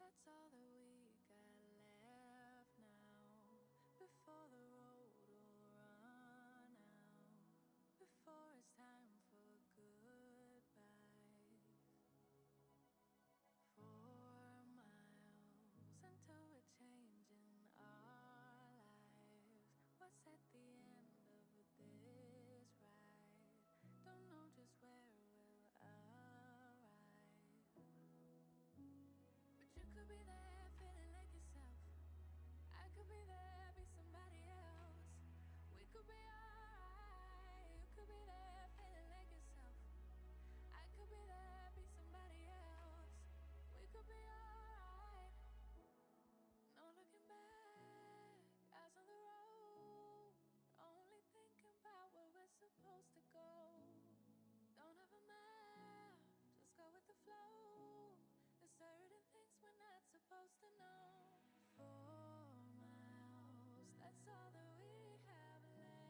That's all that we got left now. Before the road will run out. Before it's time for goodbyes. 4 miles until we're changing our lives. What's at the end of this ride? Don't know just where we'll arrive. But you could be there feeling like yourself. I could be there, be somebody else. We could be alright. You could be there feeling like yourself. I could be there, be somebody else. We could be alright. No looking back, eyes on the road. Only thinking about where we're supposed to go. Don't have a map, just go with the flow. There's certain things we're not supposed to know. 4 miles, that's all that we have left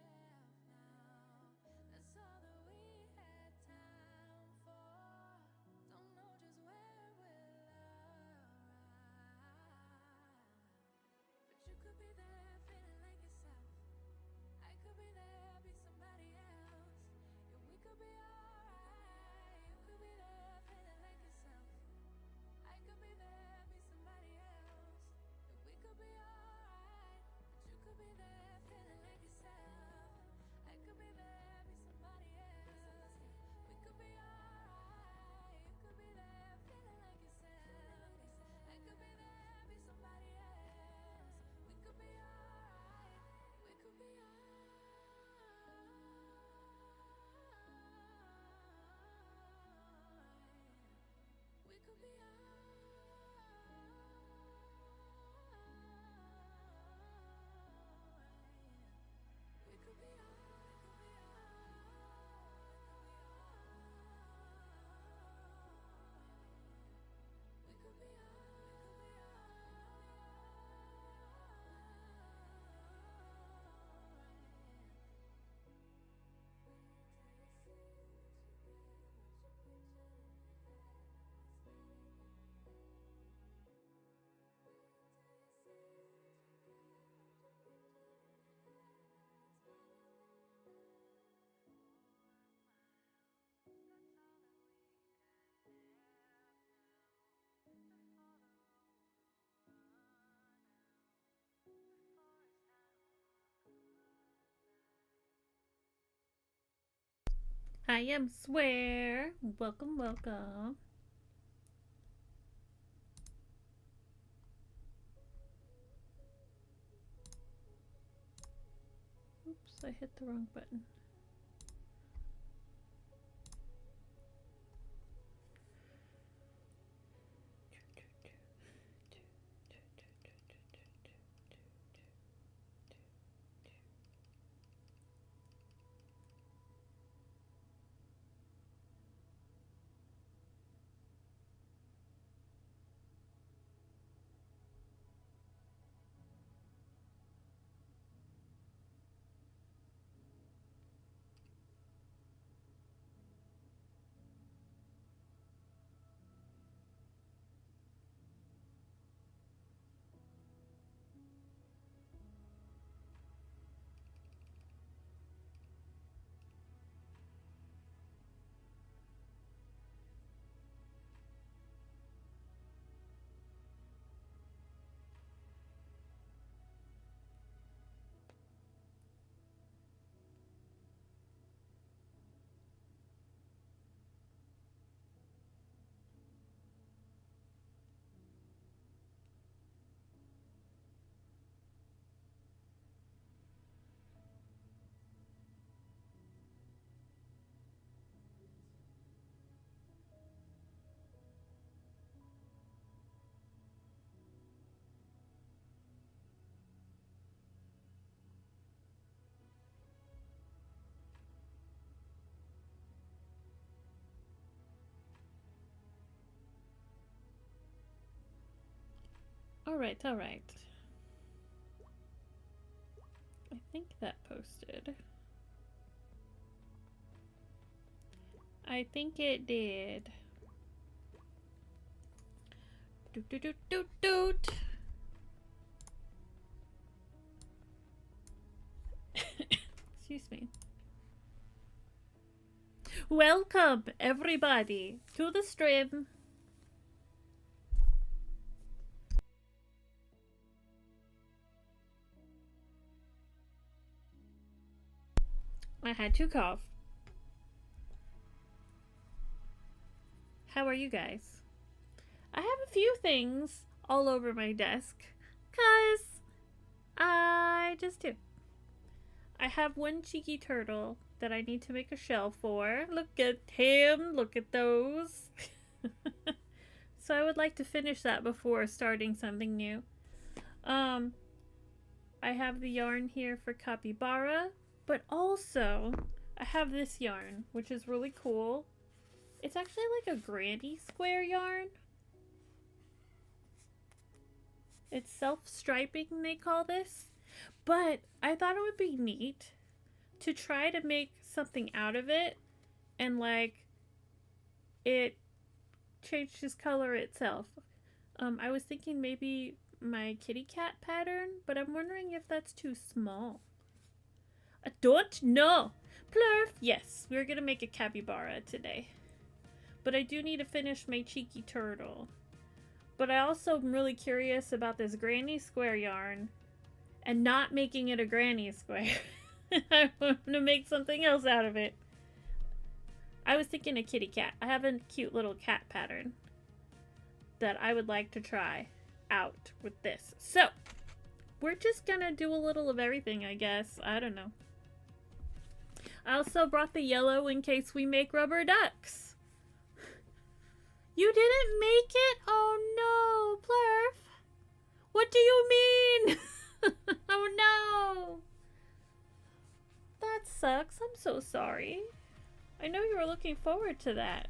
now. That's all that we had time for. Don't know just where we'll arrive. But you could be there feeling like yourself. I could be there, be somebody else. Yeah, we could be alright. You could be there feeling like yourself. I could be there, be somebody else. Yeah, we could be alright. But you could be there feeling like yourself. I could be there, be somebody else. We could be alright. You could be there feeling like yourself. I could be there, be somebody else. We could be alright. We could be alright. We could be alright. We could be alright. We could be I am Swear. Welcome, welcome. Oops, I hit the wrong button. Alright, alright. I think that posted. I think it did. Doot, doot, doot, doot, doot. Excuse me. Welcome, everybody, to the stream. I had to cough. How are you guys? I have a few things all over my desk, 'cause I just do. I have one cheeky turtle that I need to make a shell for. Look at him. Look at those. So I would like to finish that before starting something new. I have the yarn here for capybara, but also I have this yarn, which is really cool. It's actually like a granny square yarn. It's self-striping, they call this. But I thought it would be neat to try to make something out of it, and like it changes color itself. I was thinking maybe my kitty cat pattern, but I'm wondering if that's too small. I don't know. Plurf. Yes, we're gonna make a capybara today. But I do need to finish my cheeky turtle. But I also am really curious about this granny square yarn and not making it a granny square. I want to make something else out of it. I was thinking a kitty cat. I have a cute little cat pattern that I would like to try out with this. So, we're just gonna do a little of everything, I guess. I don't know. I also brought the yellow in case we make rubber ducks. You didn't make it? Oh no, Plurf. What do you mean? Oh no. That sucks. I'm so sorry. I know you were looking forward to that.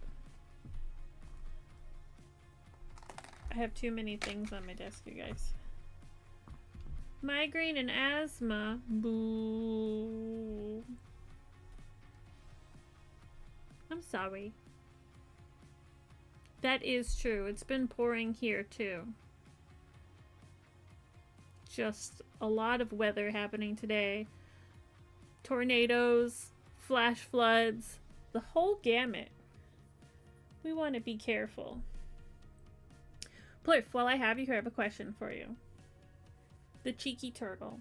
I have too many things on my desk, you guys. Migraine and asthma. Boo. I'm sorry. That is true. It's been pouring here too. Just a lot of weather happening today. Tornadoes, flash floods, the whole gamut. We want to be careful. Plurf, while I have you here, I have a question for you. The cheeky turtle.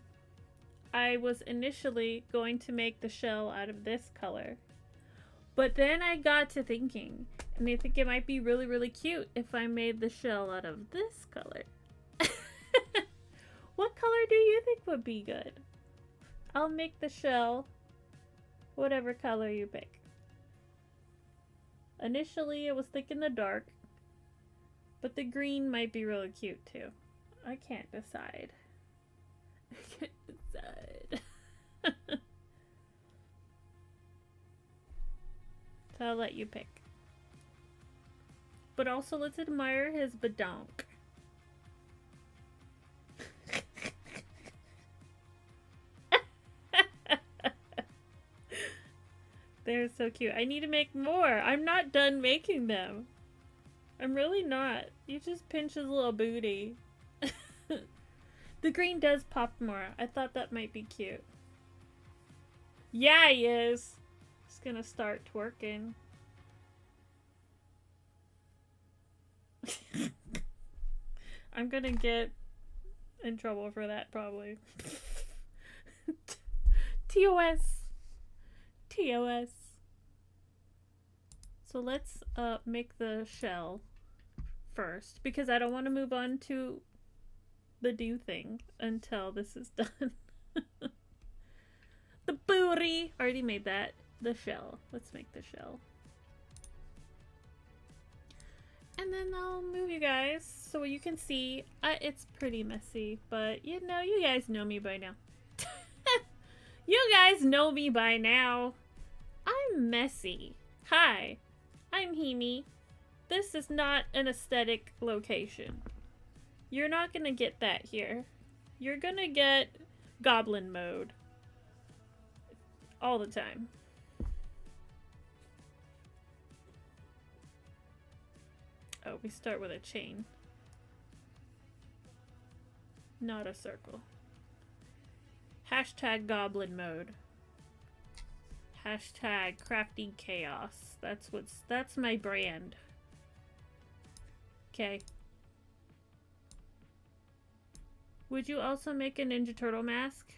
I was initially going to make the shell out of this color. But then I got to thinking, and I think it might be really, really cute if I made the shell out of this color. What color do you think would be good? I'll make the shell whatever color you pick. Initially, I was thinking the dark, but the green might be really cute too. I can't decide. I can't decide. So I'll let you pick. But also, let's admire his badonk. They're so cute. I need to make more. I'm not done making them. I'm really not. You just pinch his little booty. The green does pop more. I thought that might be cute. Yeah, he is. He's gonna start twerking. I'm gonna get in trouble for that, probably. TOS. TOS. So let's make the shell first, because I don't want to move on to the do thing until this is done. The booty! Already made that. The shell. Let's make the shell. And then I'll move you guys so you can see. It's pretty messy, but you know, you guys know me by now. You guys know me by now. I'm messy. Hi, I'm Himi. This is not an aesthetic location. You're not gonna get that here. You're gonna get goblin mode. All the time. Oh, we start with a chain. Not a circle. Hashtag goblin mode. Hashtag crafting chaos. That's my brand. Okay. Would you also make a Ninja Turtle mask?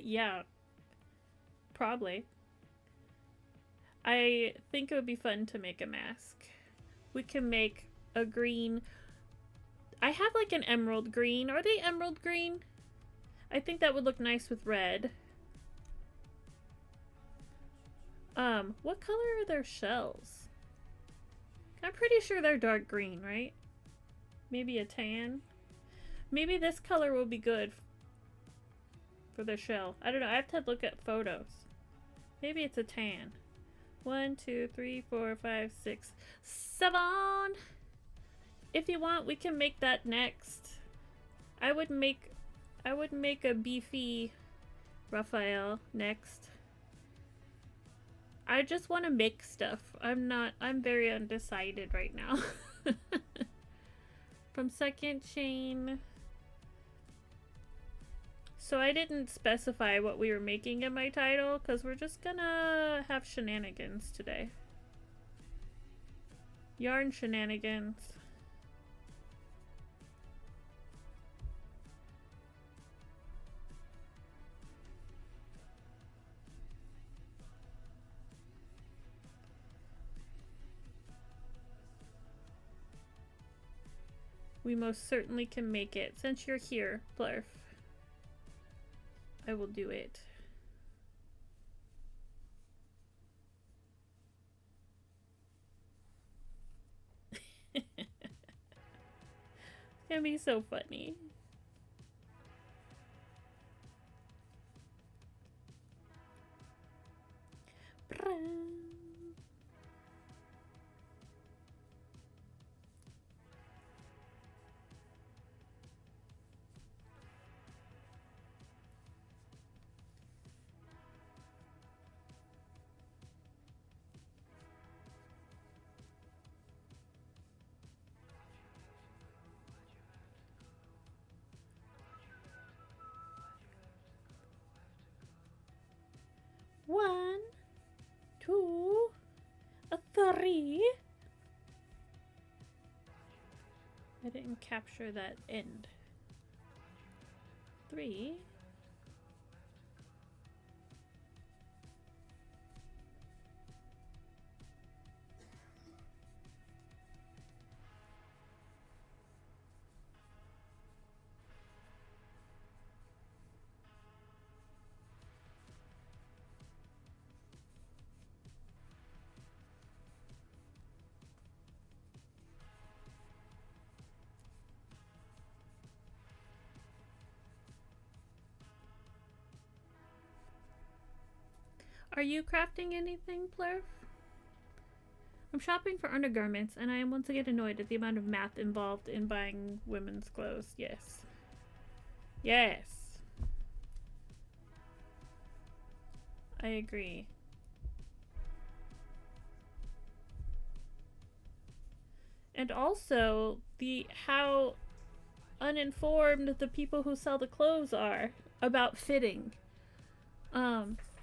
Yeah. Probably. I think it would be fun to make a mask. We can make a green. I have like an emerald green. Are they emerald green? I think that would look nice with red. What color are their shells? I'm pretty sure they're dark green, right? Maybe a tan? Maybe this color will be good for the shell. I don't know. I have to look at photos. Maybe it's a tan. 1, 2, 3, 4, 5, 6, 7. If you want, we can make that next. I would make a beefy Raphael next. I just want to make stuff. I'm very undecided right now. From second chain. So I didn't specify what we were making in my title because we're just gonna have shenanigans today. Yarn shenanigans. We most certainly can make it. Since you're here, Blurf, I will do it. It's gonna be so funny. One, two, a 3. I didn't capture that end. 3. Are you crafting anything, Plurf? I'm shopping for undergarments, and I am once again annoyed at the amount of math involved in buying women's clothes. Yes. Yes. I agree. And also, how uninformed the people who sell the clothes are about fitting.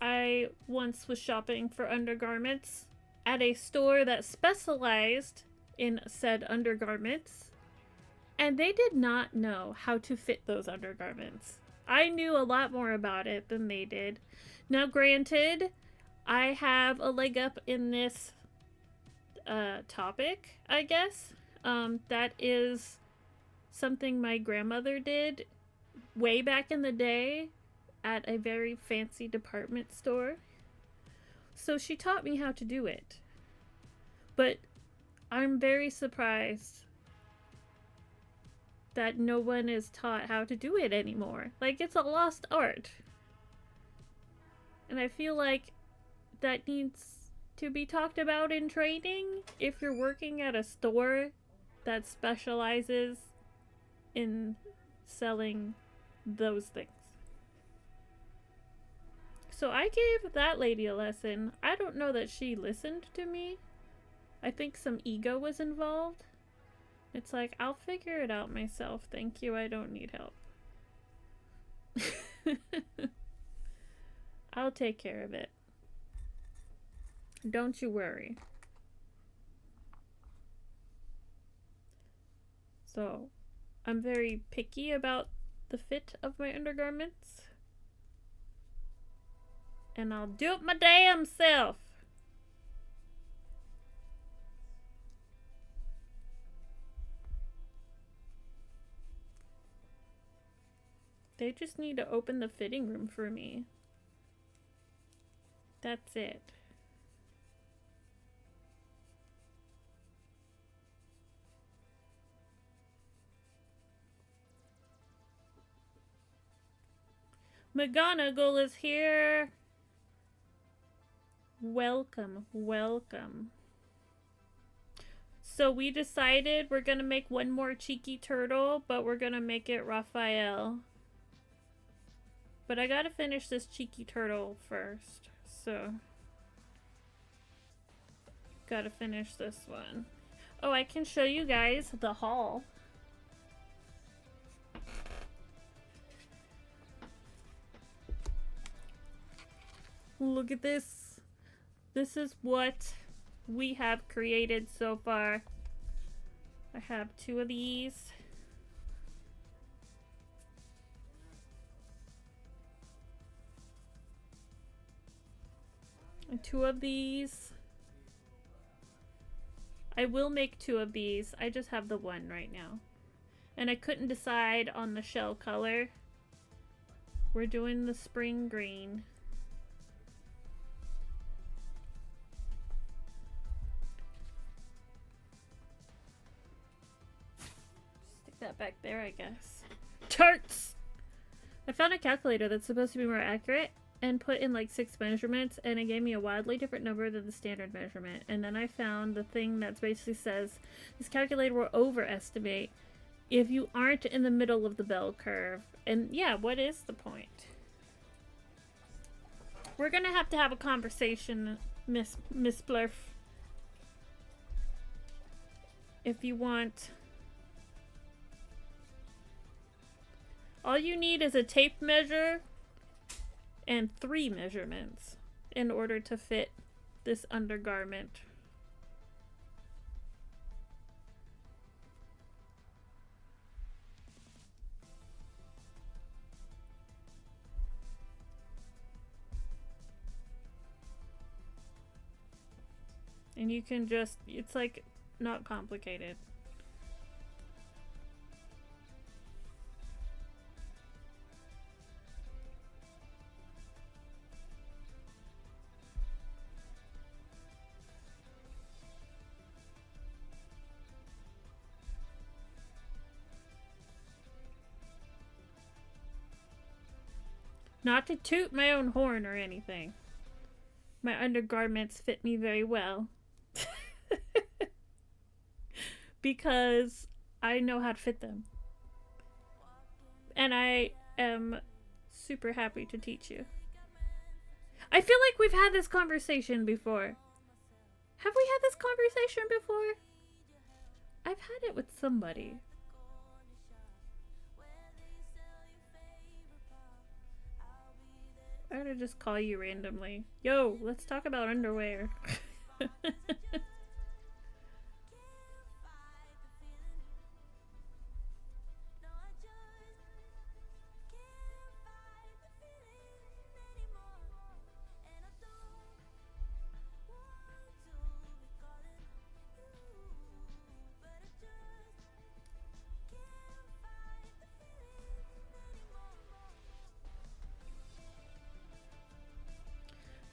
I once was shopping for undergarments at a store that specialized in said undergarments, and they did not know how to fit those undergarments. I knew a lot more about it than they did. Now, granted, I have a leg up in this topic, I guess. That is something my grandmother did way back in the day at a very fancy department store. So she taught me how to do it. But I'm very surprised that no one is taught how to do it anymore. Like, it's a lost art. And I feel like that needs to be talked about in training if you're working at a store that specializes in selling those things. So I gave that lady a lesson. I don't know that she listened to me. I think some ego was involved. It's like, I'll figure it out myself. Thank you, I don't need help. I'll take care of it. Don't you worry. So, I'm very picky about the fit of my undergarments. And I'll do it my damn self. They just need to open the fitting room for me. That's it. McGonagall is here. Welcome, welcome. So we decided we're gonna make one more cheeky turtle, but we're gonna make it Raphael. But I gotta finish this cheeky turtle first, so gotta finish this one. Oh, I can show you guys the haul. Look at this. This is what we have created so far. I have 2 of these. And 2 of these. I will make 2 of these. I just have the 1 right now. And I couldn't decide on the shell color. We're doing the spring green. Stick that back there, I guess. Tarts! I found a calculator that's supposed to be more accurate and put in like 6 measurements, and it gave me a wildly different number than the standard measurement. And then I found the thing that basically says this calculator will overestimate if you aren't in the middle of the bell curve. And yeah, what is the point? We're gonna have to have a conversation, Miss Blurf. If you want. All you need is a tape measure and 3 measurements in order to fit this undergarment. And you can just, it's like not complicated. Not to toot my own horn or anything. My undergarments fit me very well. Because I know how to fit them. And I am super happy to teach you. I feel like we've had this conversation before. Have we had this conversation before? I've had it with somebody. I'm gonna just call you randomly. Yo, let's talk about underwear.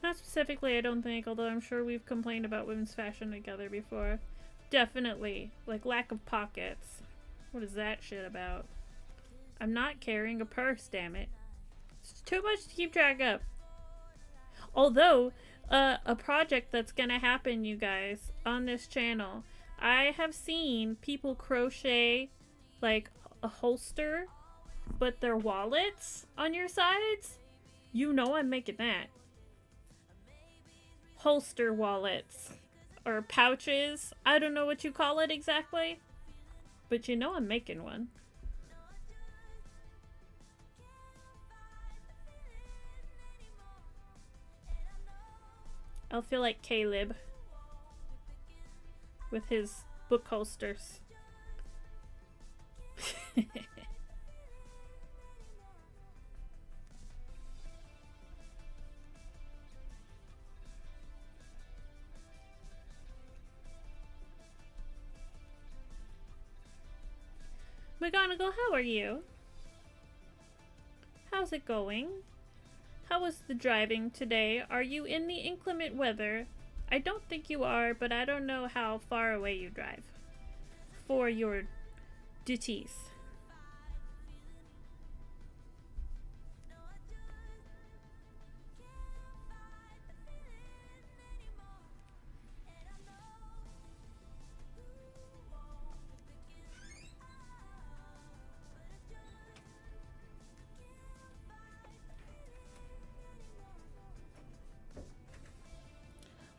Not specifically, I don't think, although I'm sure we've complained about women's fashion together before. Definitely. Like, lack of pockets. What is that shit about? I'm not carrying a purse, damn it. It's too much to keep track of. Although, a project that's gonna happen, you guys, on this channel, I have seen people crochet, like, a holster, but their wallets on your sides. You know I'm making that. Holster wallets or pouches. I don't know what you call it exactly. But you know I'm making one. I'll feel like Caleb with his book holsters. McGonagall, how are you? How's it going? How was the driving today? Are you in the inclement weather? I don't think you are, but I don't know how far away you drive for your duties.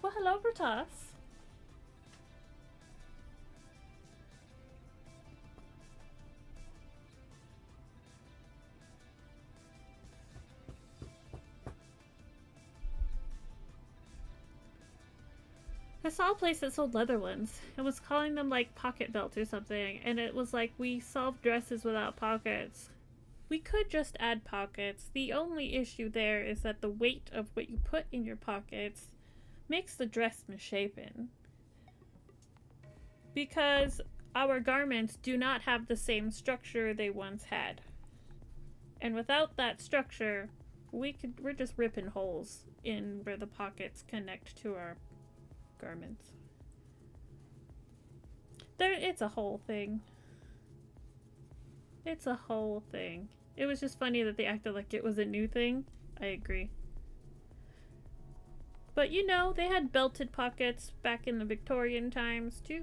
Well, hello, Bertas. I saw a place that sold leather ones. It was calling them like pocket belts or something, and it was like, we solve dresses without pockets. We could just add pockets. The only issue there is that the weight of what you put in your pockets makes the dress misshapen. Because our garments do not have the same structure they once had. And without that structure, we're just ripping holes in where the pockets connect to our garments. It's a whole thing. It's a whole thing. It was just funny that they acted like it was a new thing. I agree. But you know, they had belted pockets back in the Victorian times too.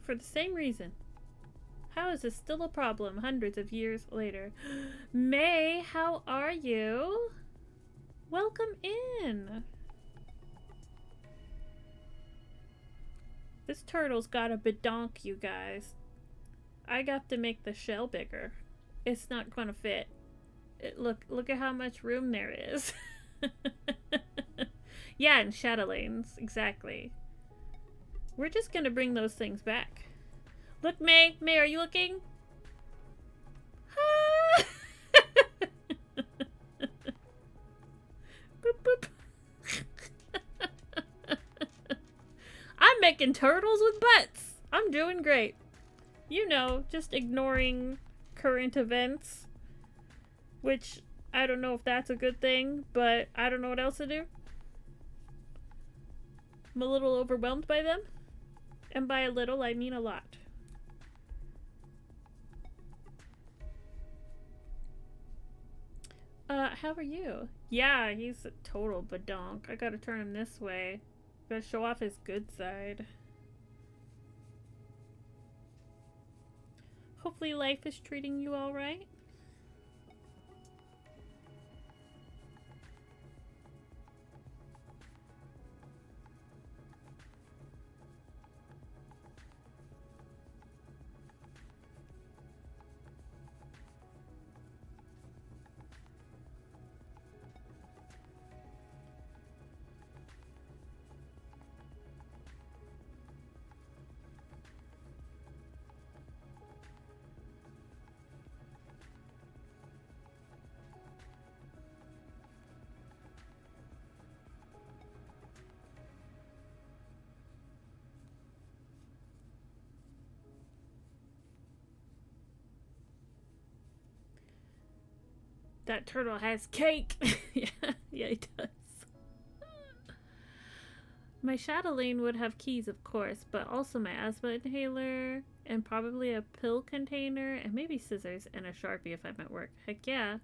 For the same reason. How is this still a problem hundreds of years later? May, how are you? Welcome in. This turtle's got a badonk, you guys. I got to make the shell bigger. It's not gonna fit. Look at how much room there is. Yeah, and chatelaines, exactly. We're just gonna bring those things back. Look, May, are you looking? Boop, boop. I'm making turtles with butts. I'm doing great. You know, just ignoring current events. Which, I don't know if that's a good thing, but I don't know what else to do. I'm a little overwhelmed by them. And by a little, I mean a lot. How are you? Yeah, he's a total badonk. I gotta turn him this way. Gotta show off his good side. Hopefully life is treating you alright. That turtle has cake. yeah, he does. My chatelaine would have keys, of course, but also my asthma inhaler, and probably a pill container, and maybe scissors and a Sharpie if I'm at work. Heck yeah.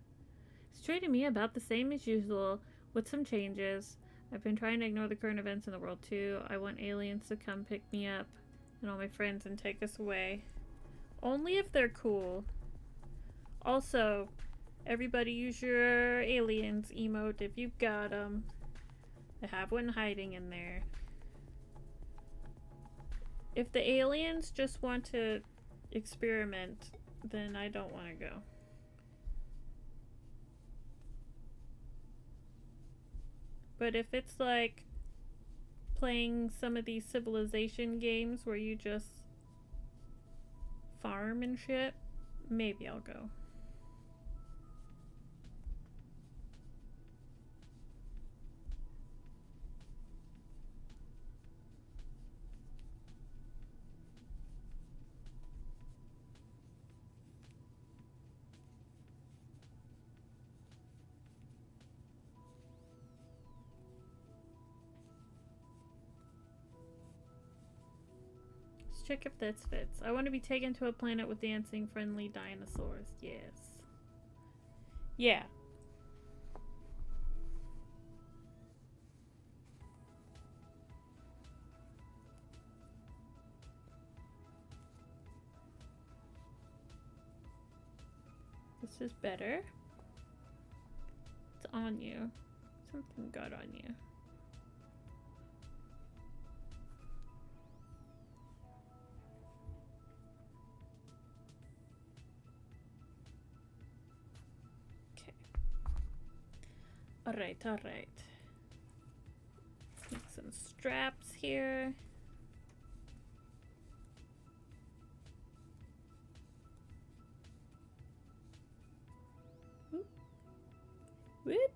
It's treating me about the same as usual, with some changes. I've been trying to ignore the current events in the world too. I want aliens to come pick me up and all my friends and take us away. Only if they're cool. Also, everybody use your aliens emote if you've got them. I have one hiding in there. If the aliens just want to experiment, then I don't want to go. But if it's like playing some of these civilization games where you just farm and shit, maybe I'll go. Check if this fits. I want to be taken to a planet with dancing friendly dinosaurs. Yes. Yeah. This is better. It's on you. Something got on you. Alright, alright. Make some straps here. Whoop. Whoop.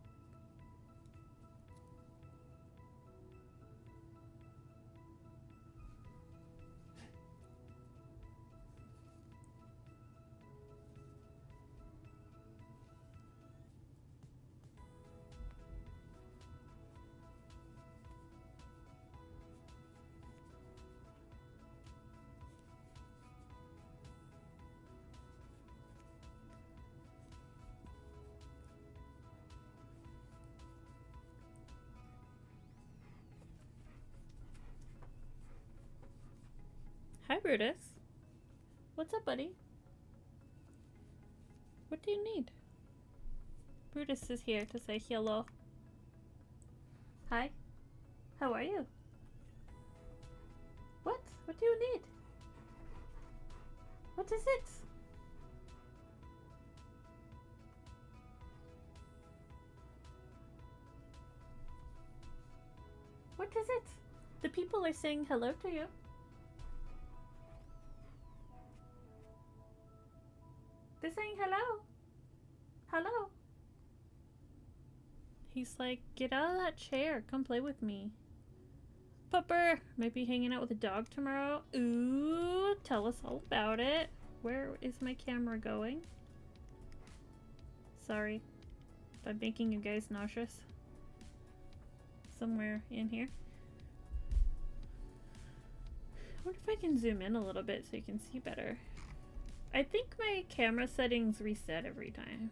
Hi, Brutus. What's up, buddy? What do you need? Brutus is here to say hello. Hi. How are you? What? What do you need? What is it? What is it? The people are saying hello to you. They're saying hello. Hello. He's like, get out of that chair. Come play with me. Pupper. Might be hanging out with a dog tomorrow. Ooh, tell us all about it. Where is my camera going? Sorry if I'm making you guys nauseous. Somewhere in here. I wonder if I can zoom in a little bit so you can see better. I think my camera settings reset every time.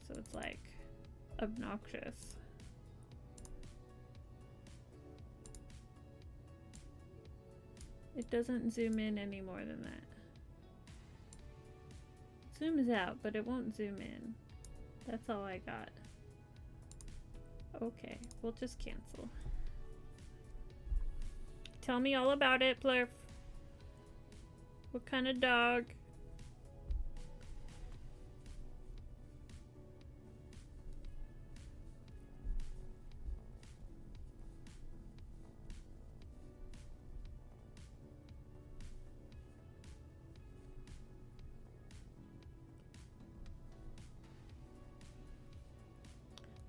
So it's like obnoxious. It doesn't zoom in any more than that. It zooms out, but it won't zoom in. That's all I got. Okay, we'll just cancel. Tell me all about it, Plurf. What kind of dog?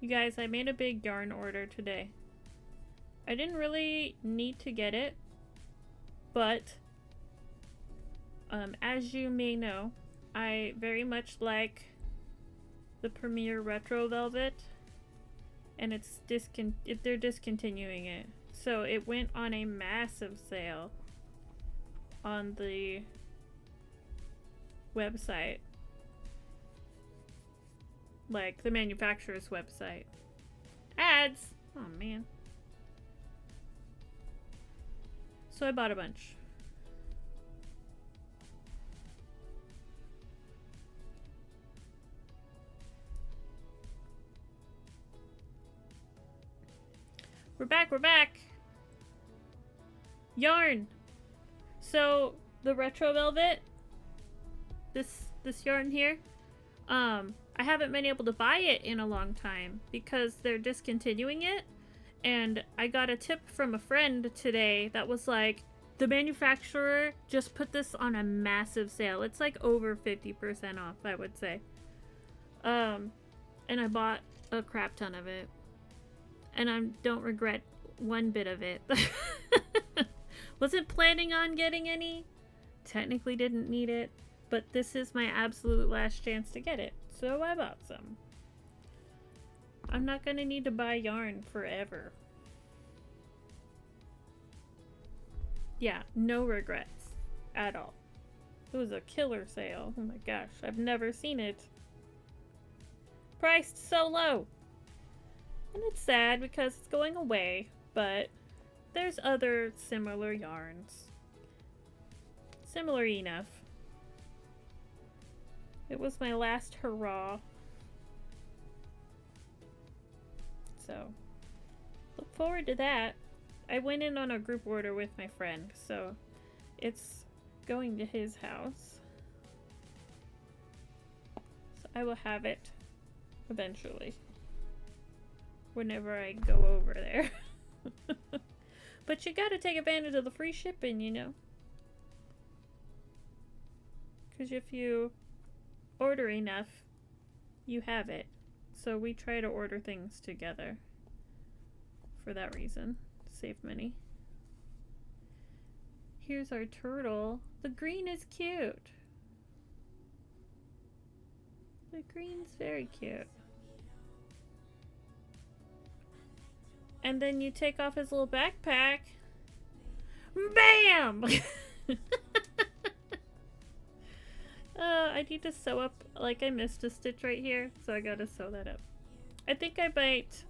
You guys, I made a big yarn order today. I didn't really need to get it, but as you may know, I very much like the Premier Retro Velvet, and they're discontinuing it. So it went on a massive sale on the website. Like the manufacturer's website. Ads! Oh man. So I bought a bunch. We're back, we're back! Yarn. So the retro velvet, this yarn here, I haven't been able to buy it in a long time because they're discontinuing it. And I got a tip from a friend today that was like, the manufacturer just put this on a massive sale. It's like over 50% off, I would say. And I bought a crap ton of it. And I don't regret one bit of it. Wasn't planning on getting any. Technically didn't need it. But this is my absolute last chance to get it. So I bought some. I'm not gonna need to buy yarn forever. Yeah, no regrets at all. It was a killer sale. Oh my gosh, I've never seen it priced so low. And it's sad because it's going away, but there's other similar yarns. Similar enough. It was my last hurrah. So, look forward to that. I went in on a group order with my friend, so it's going to his house. So I will have it eventually. Whenever I go over there. But you gotta take advantage of the free shipping, you know? Because if you order enough, you have it. So we try to order things together for that reason. Save money. Here's our turtle. The green is cute. The green's very cute. And then you take off his little backpack. BAM! I need to sew up, like I missed a stitch right here, so I gotta sew that up. I think I might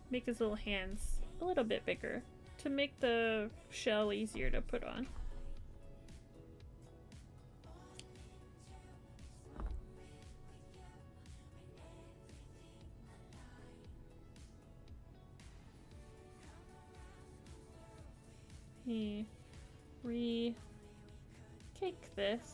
make his little hands a little bit bigger to make the shell easier to put on. Me re-cake this.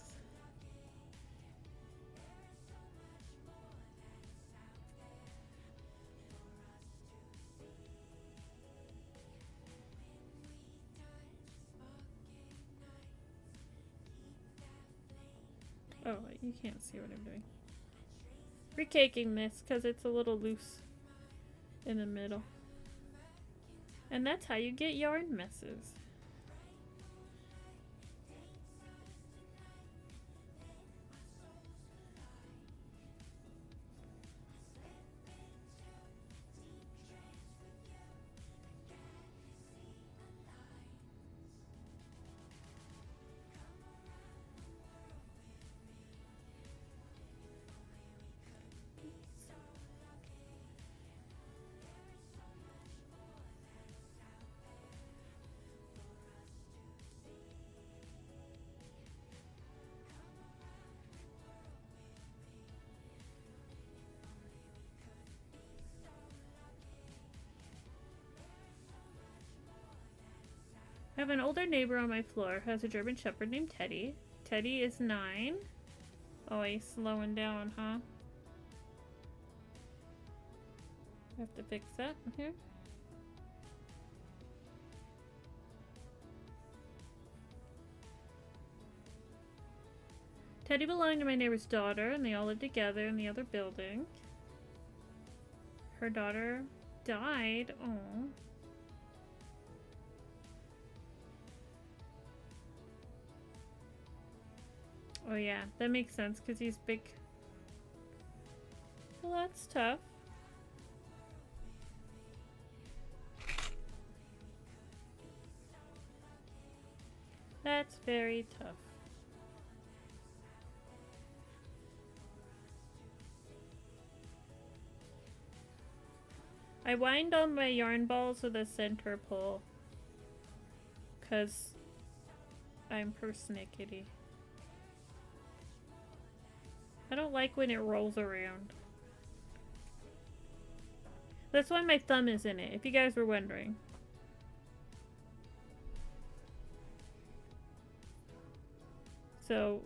Oh, you can't see what I'm doing. Recaking this because it's a little loose in the middle. And that's how you get yarn messes. I have an older neighbor on my floor who has a German Shepherd named Teddy. Teddy is 9. Oh, he's slowing down, huh? I have to fix that here. Teddy belonged to my neighbor's daughter, and they all lived together in the other building. Her daughter died. Oh. Oh yeah, that makes sense because he's big. Well, that's tough. That's very tough. I wind all my yarn balls with a center pull because I'm persnickety. I don't like when it rolls around. That's why my thumb is in it, if you guys were wondering. So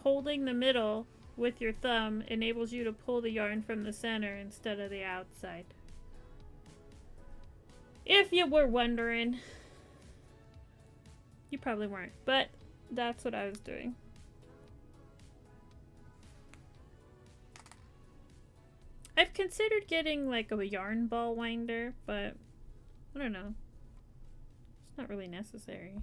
holding the middle with your thumb enables you to pull the yarn from the center instead of the outside. If you were wondering. You probably weren't, but that's what I was doing. I've considered getting like a yarn ball winder, but I don't know. It's not really necessary.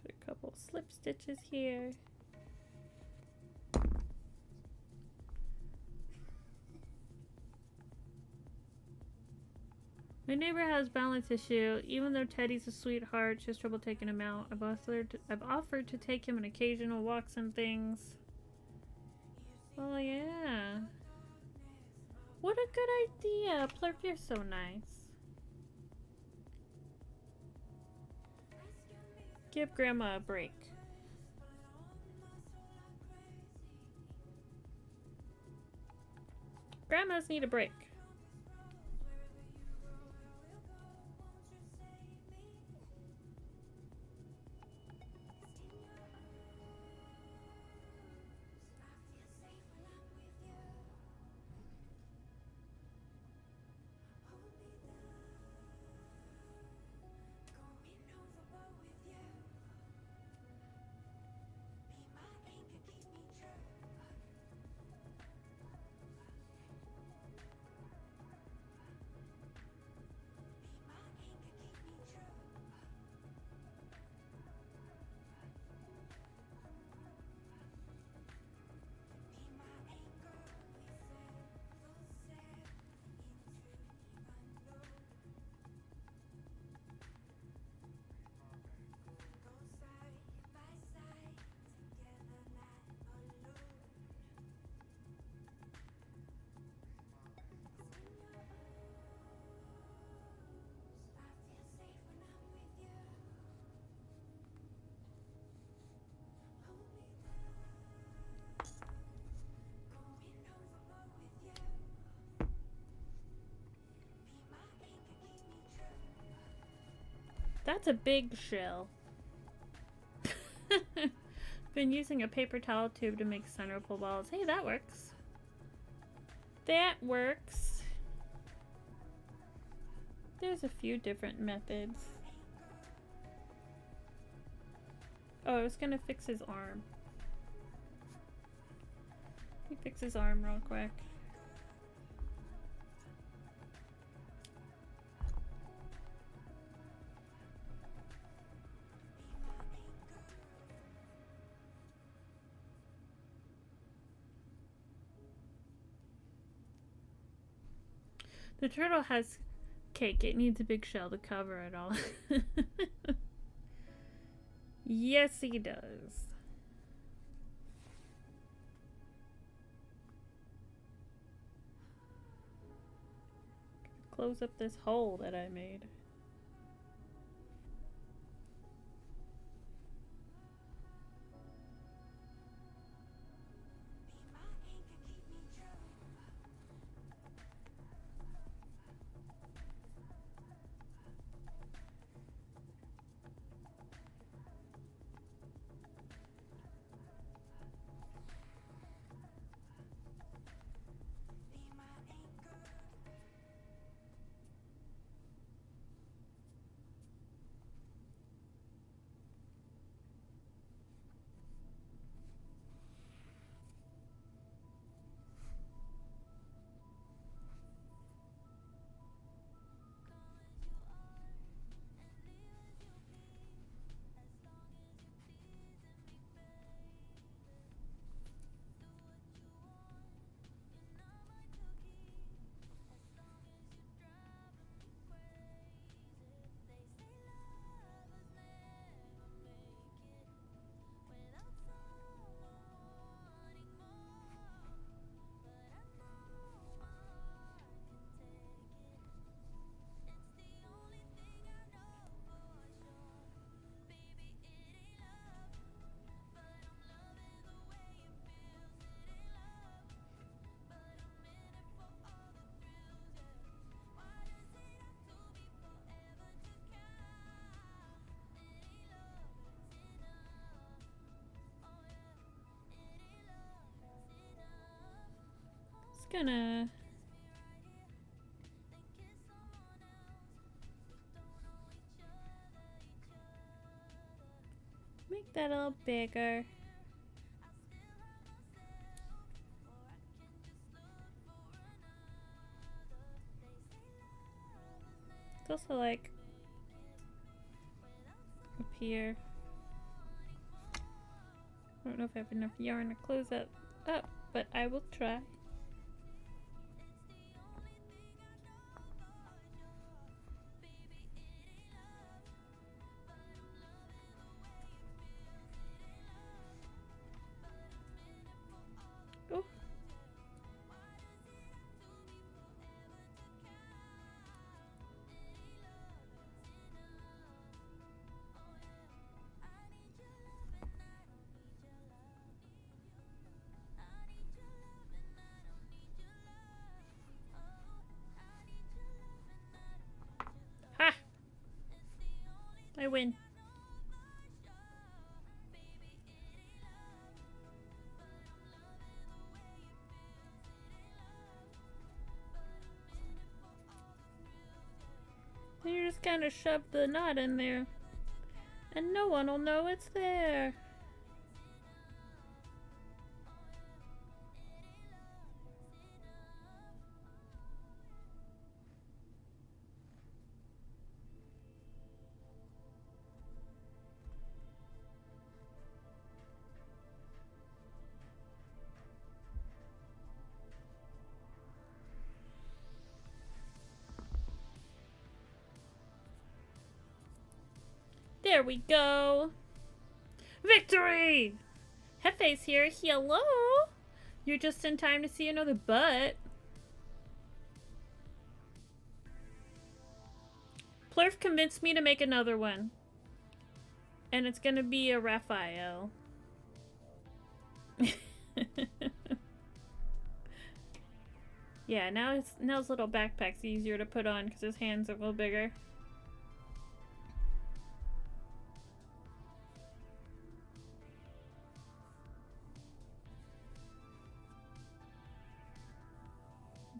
Put a couple slip stitches here. My neighbor has balance issue. Even though Teddy's a sweetheart, she has trouble taking him out. I've offered to take him on occasional walks and things. Oh yeah. What a good idea. Plurp, you're so nice. Give Grandma a break. Grandmas need a break. That's a big shell. Been using a paper towel tube to make center pull balls. Hey, that works. That works. There's a few different methods. Oh, I was gonna fix his arm. Let me fix his arm real quick. The turtle has cake. It needs a big shell to cover it all. Yes, he does. Close up this hole that I made. just gonna make that a little bigger. It's also like up here. I don't know if I have enough yarn to close that up, but I will try. Oh. Ha! I win. You just kind of shove the knot in there, and no one will know it's there. There we go. Victory! Hefe's here. Hello! You're just in time to see another butt. Plurf convinced me to make another one. And it's gonna be a Raphael. Yeah, now his little backpack's easier to put on because his hands are a little bigger.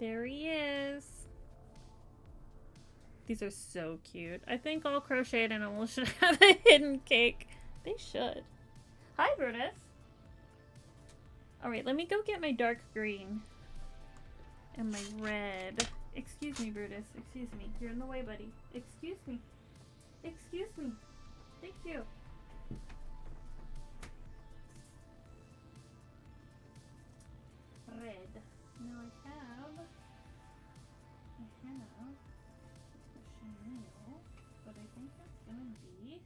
There he is. These are so cute. I think all crocheted animals should have a hidden cake. They should. Hi, Brutus. Alright, let me go get my dark green. And my red. Excuse me, Brutus. Excuse me. You're in the way, buddy. Excuse me. Excuse me. Thank you. Red. Now I have Chanel, but I think that's gonna be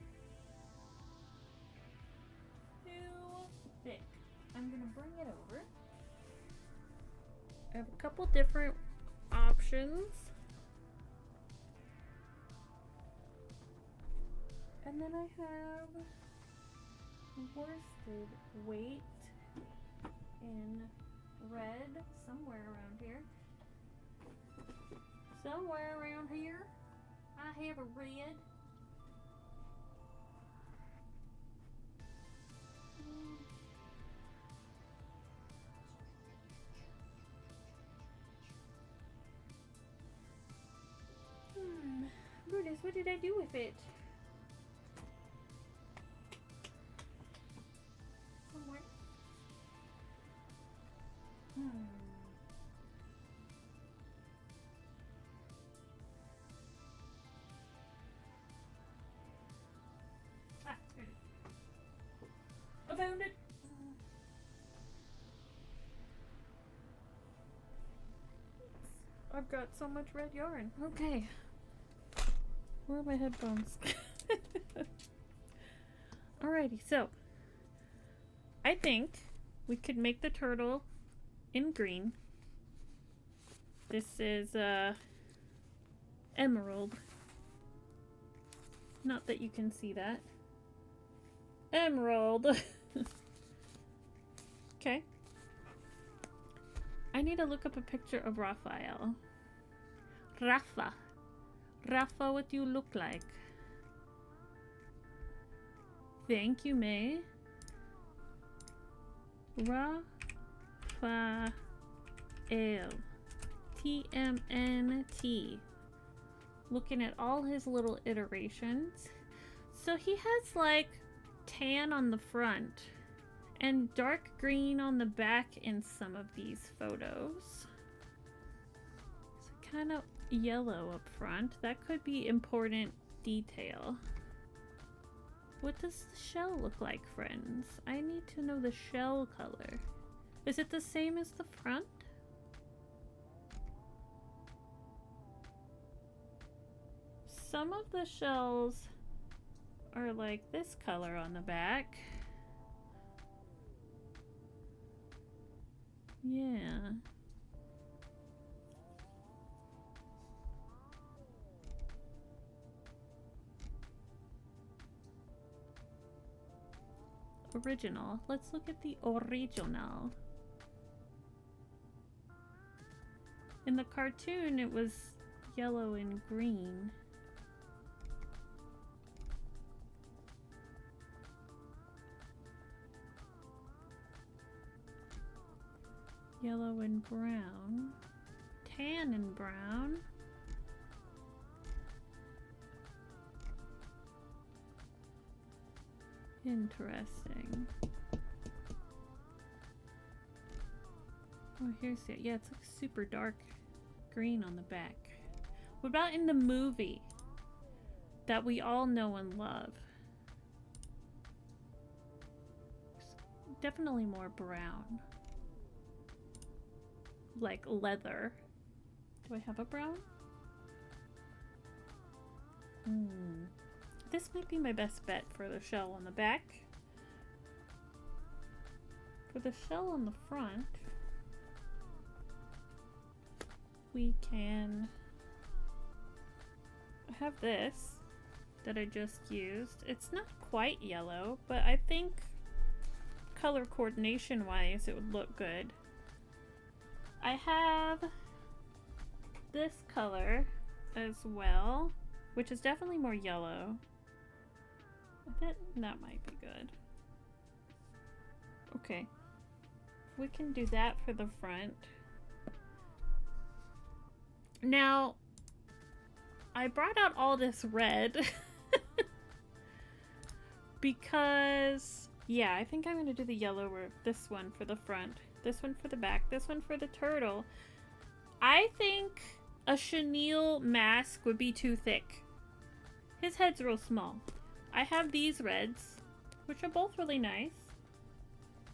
too thick. I'm gonna bring it over. I have a couple different options. And then I have worsted weight in red somewhere around here. Somewhere around here, I have a red. Brutus, what did I do with it? Somewhere. Ah, there it is. I found it. I've got so much red yarn. Okay. Where are my headphones? Alrighty, so I think we could make the turtle in green. This is emerald. Not that you can see that. Emerald. Okay. I need to look up a picture of Raphael. Rafa, what do you look like? Thank you, May. Raphael. Raphael. TMNT. Looking at all his little iterations. So he has like tan on the front and dark green on the back in some of these photos. So kind of yellow up front. That could be important detail. What does the shell look like, friends? I need to know the shell color. Is it the same as the front? Some of the shells are like this color on the back. Yeah. Original. Let's look at the original. In the cartoon, it was yellow and green. Yellow and brown. Tan and brown. Interesting. Oh, here's it. Yeah, it's like super dark green on the back. What about in the movie that we all know and love? Definitely more brown. Like leather. Do I have a brown? This might be my best bet for the shell on the back. For the shell on the front, we can have this that I just used. It's not quite yellow, but I think color coordination wise it would look good. I have this color as well, which is definitely more yellow. I bet that might be good. Okay, we can do that for the front. Now, I brought out all this red because, yeah, I think I'm going to do the yellow or this one for the front, this one for the back, this one for the turtle. I think a chenille mask would be too thick. His head's real small. I have these reds, which are both really nice.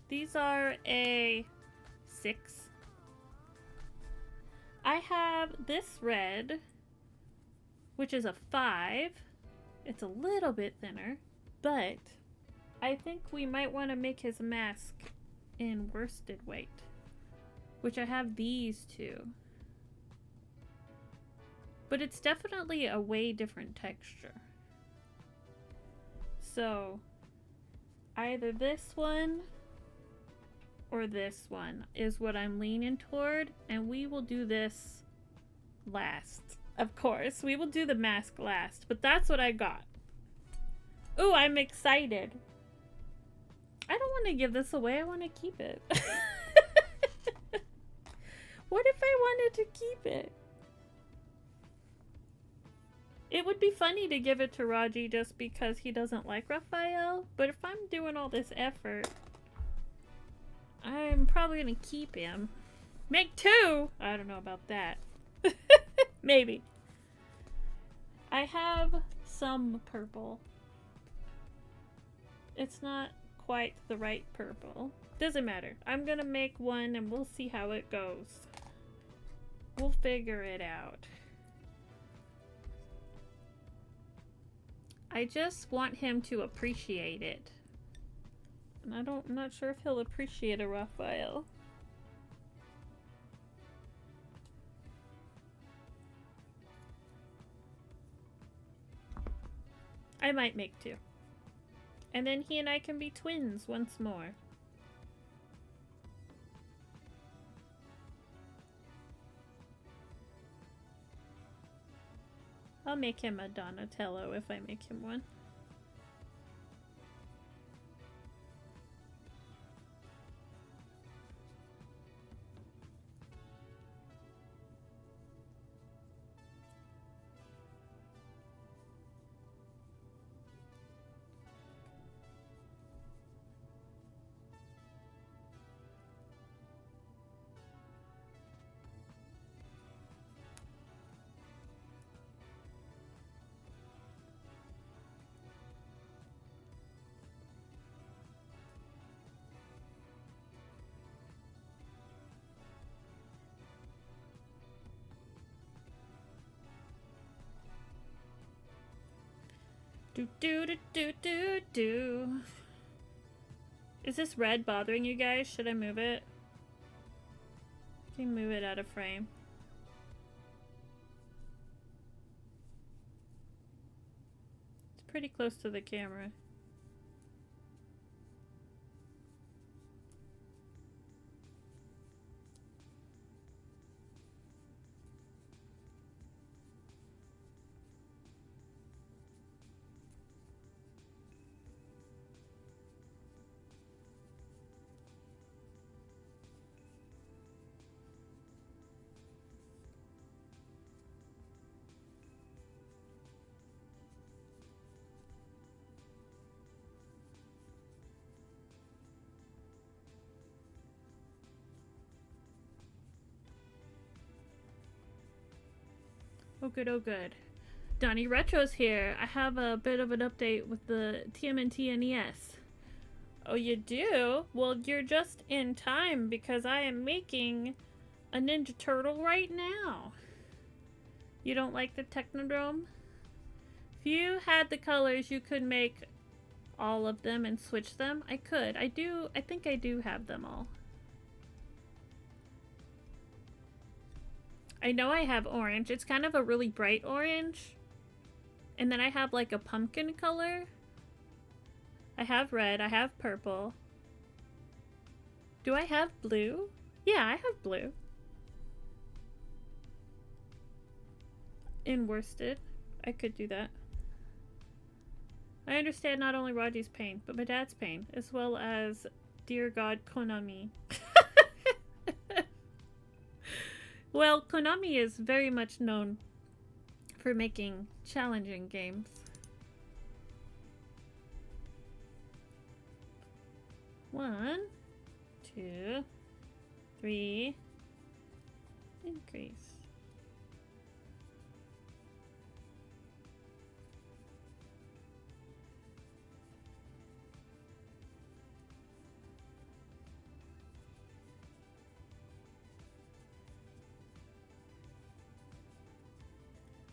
These are a 6. I have this red, which is a 5. It's a little bit thinner, but I think we might want to make his mask in worsted weight, which I have these two. But it's definitely a way different texture. So either this one or this one is what I'm leaning toward, and we will do this last. Of course, we will do the mask last, but that's what I got. Ooh, I'm excited. I don't want to give this away, I want to keep it. What if I wanted to keep it? It would be funny to give it to Raji just because he doesn't like Raphael, but if I'm doing all this effort, I'm probably gonna keep him. Make 2! I don't know about that. Maybe. I have some purple. It's not quite the right purple. Doesn't matter. I'm gonna make one and we'll see how it goes. We'll figure it out. I just want him to appreciate it. And I'm not sure if he'll appreciate a Raphael. I might make 2. And then he and I can be twins once more. I'll make him a Donatello if I make him one. Do do do do do do. Is this red bothering you guys? Should I move it? Can you move it out of frame? It's pretty close to the camera. Oh good, oh good. Donnie Retro's here. I have a bit of an update with the TMNT NES. Oh, you do? Well, you're just in time because I am making a Ninja Turtle right now. You don't like the Technodrome? If you had the colors, you could make all of them and switch them. I could. I think I do have them all. I know I have orange. It's kind of a really bright orange. And then I have like a pumpkin color. I have red. I have purple. Do I have blue? Yeah, I have blue. In worsted. I could do that. I understand not only Raji's pain, but my dad's pain, as well as, dear God, Konami. Well, Konami is very much known for making challenging games. One, two, three, increase.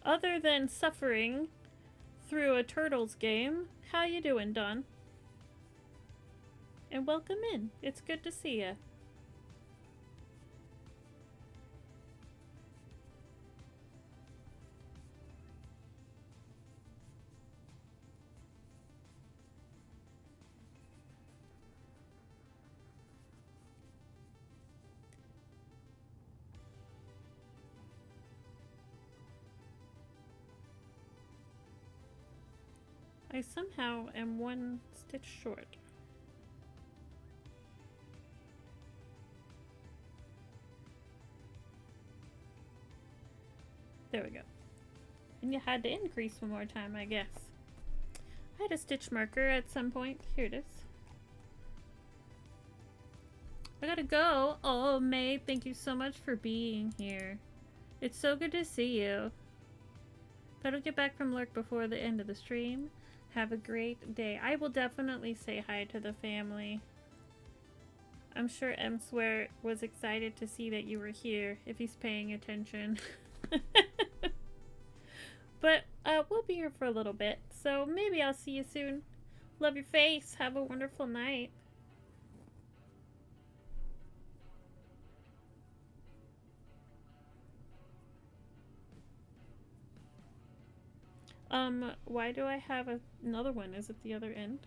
Other than suffering through a Turtles game, how you doing, Don? And welcome in. It's good to see you. I somehow am one stitch short. There we go. And you had to increase one more time, I guess. I had a stitch marker at some point. Here it is. I gotta go. Oh, May, thank you so much for being here. It's so good to see you. If I don't get back from Lurk before the end of the stream, have a great day. I will definitely say hi to the family. I'm sure M Swear was excited to see that you were here, if he's paying attention. But we'll be here for a little bit, so maybe I'll see you soon. Love your face. Have a wonderful night. Why do I have another one? Is it the other end?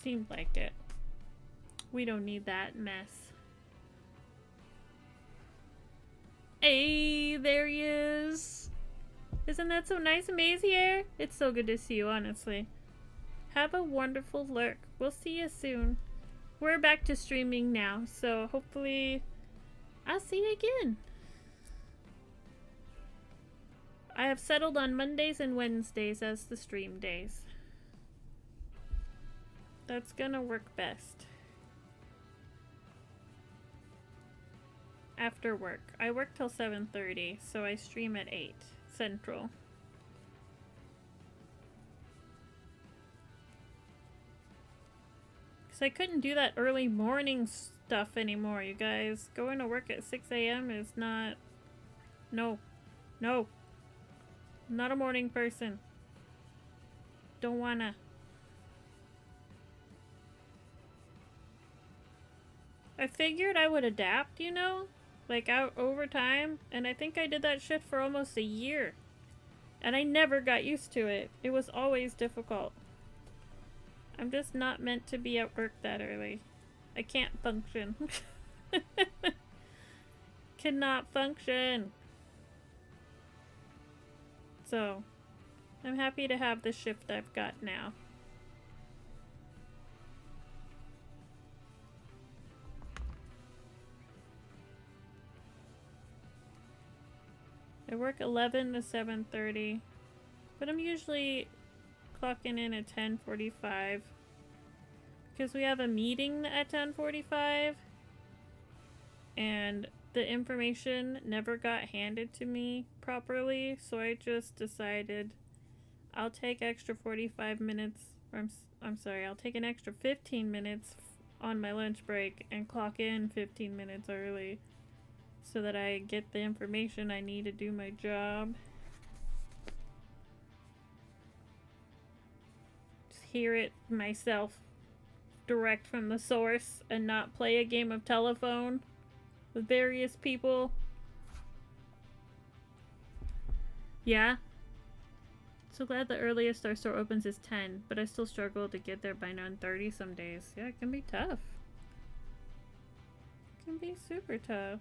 Seemed like it. We don't need that mess. Hey, there he is. Isn't that so nice, Amazing here? It's so good to see you, honestly. Have a wonderful lurk. We'll see you soon. We're back to streaming now, so hopefully I'll see you again. I have settled on Mondays and Wednesdays as the stream days. That's gonna work best. After work. I work till 7:30, so I stream at 8 Central. Because I couldn't do that early morning stuff anymore, you guys. Going to work at 6 a.m. is not... No. No. I'm not a morning person. Don't wanna. I figured I would adapt, you know? Like, out over time. And I think I did that shit for almost a year. And I never got used to it. It was always difficult. I'm just not meant to be at work that early. I can't function. Cannot function. So, I'm happy to have the shift I've got now. I work 11 to 7:30, but I'm usually clocking in at 10:45 because we have a meeting at 10:45 and the information never got handed to me properly, so I just decided I'll take extra 45 minutes, or I'm sorry, I'll take an extra 15 minutes on my lunch break and clock in 15 minutes early so that I get the information I need to do my job. Just hear it myself direct from the source and not play a game of telephone with various people. Yeah. So glad the earliest our store opens is 10, but I still struggle to get there by 9:30 some days. Yeah, it can be tough. It can be super tough.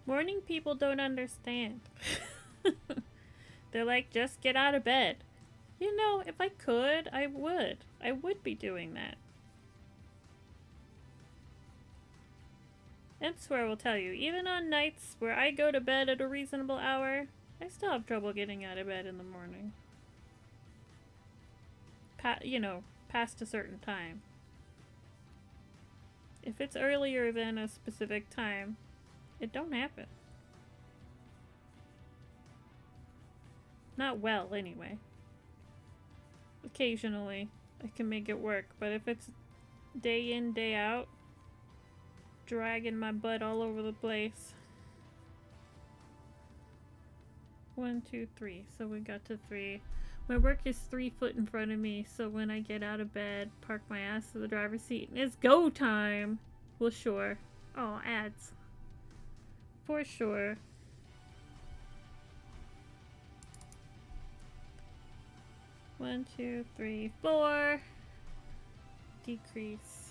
Morning people don't understand. They're like, just get out of bed. You know, if I could, I would. I would be doing that. And swear will tell you, even on nights where I go to bed at a reasonable hour, I still have trouble getting out of bed in the morning. You know, past a certain time. If it's earlier than a specific time, it don't happen. Not well, anyway. Occasionally, I can make it work, but if it's day in, day out, dragging my butt all over the place. 1, 2, 3. So we got to 3. My work is 3 foot in front of me, so when I get out of bed, park my ass to the driver's seat, and it's go time! Well, sure. Oh, ads. For sure. One, 2, 3, 4. Decrease.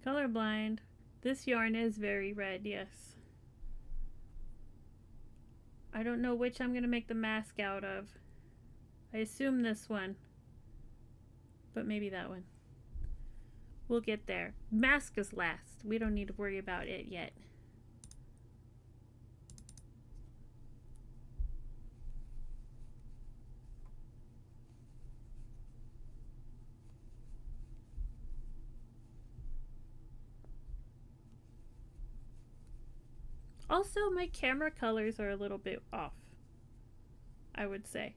Colorblind. This yarn is very red, yes. I don't know which I'm going to make the mask out of. I assume this one. But maybe that one. We'll get there. Mask is last. We don't need to worry about it yet. Also, my camera colors are a little bit off, I would say.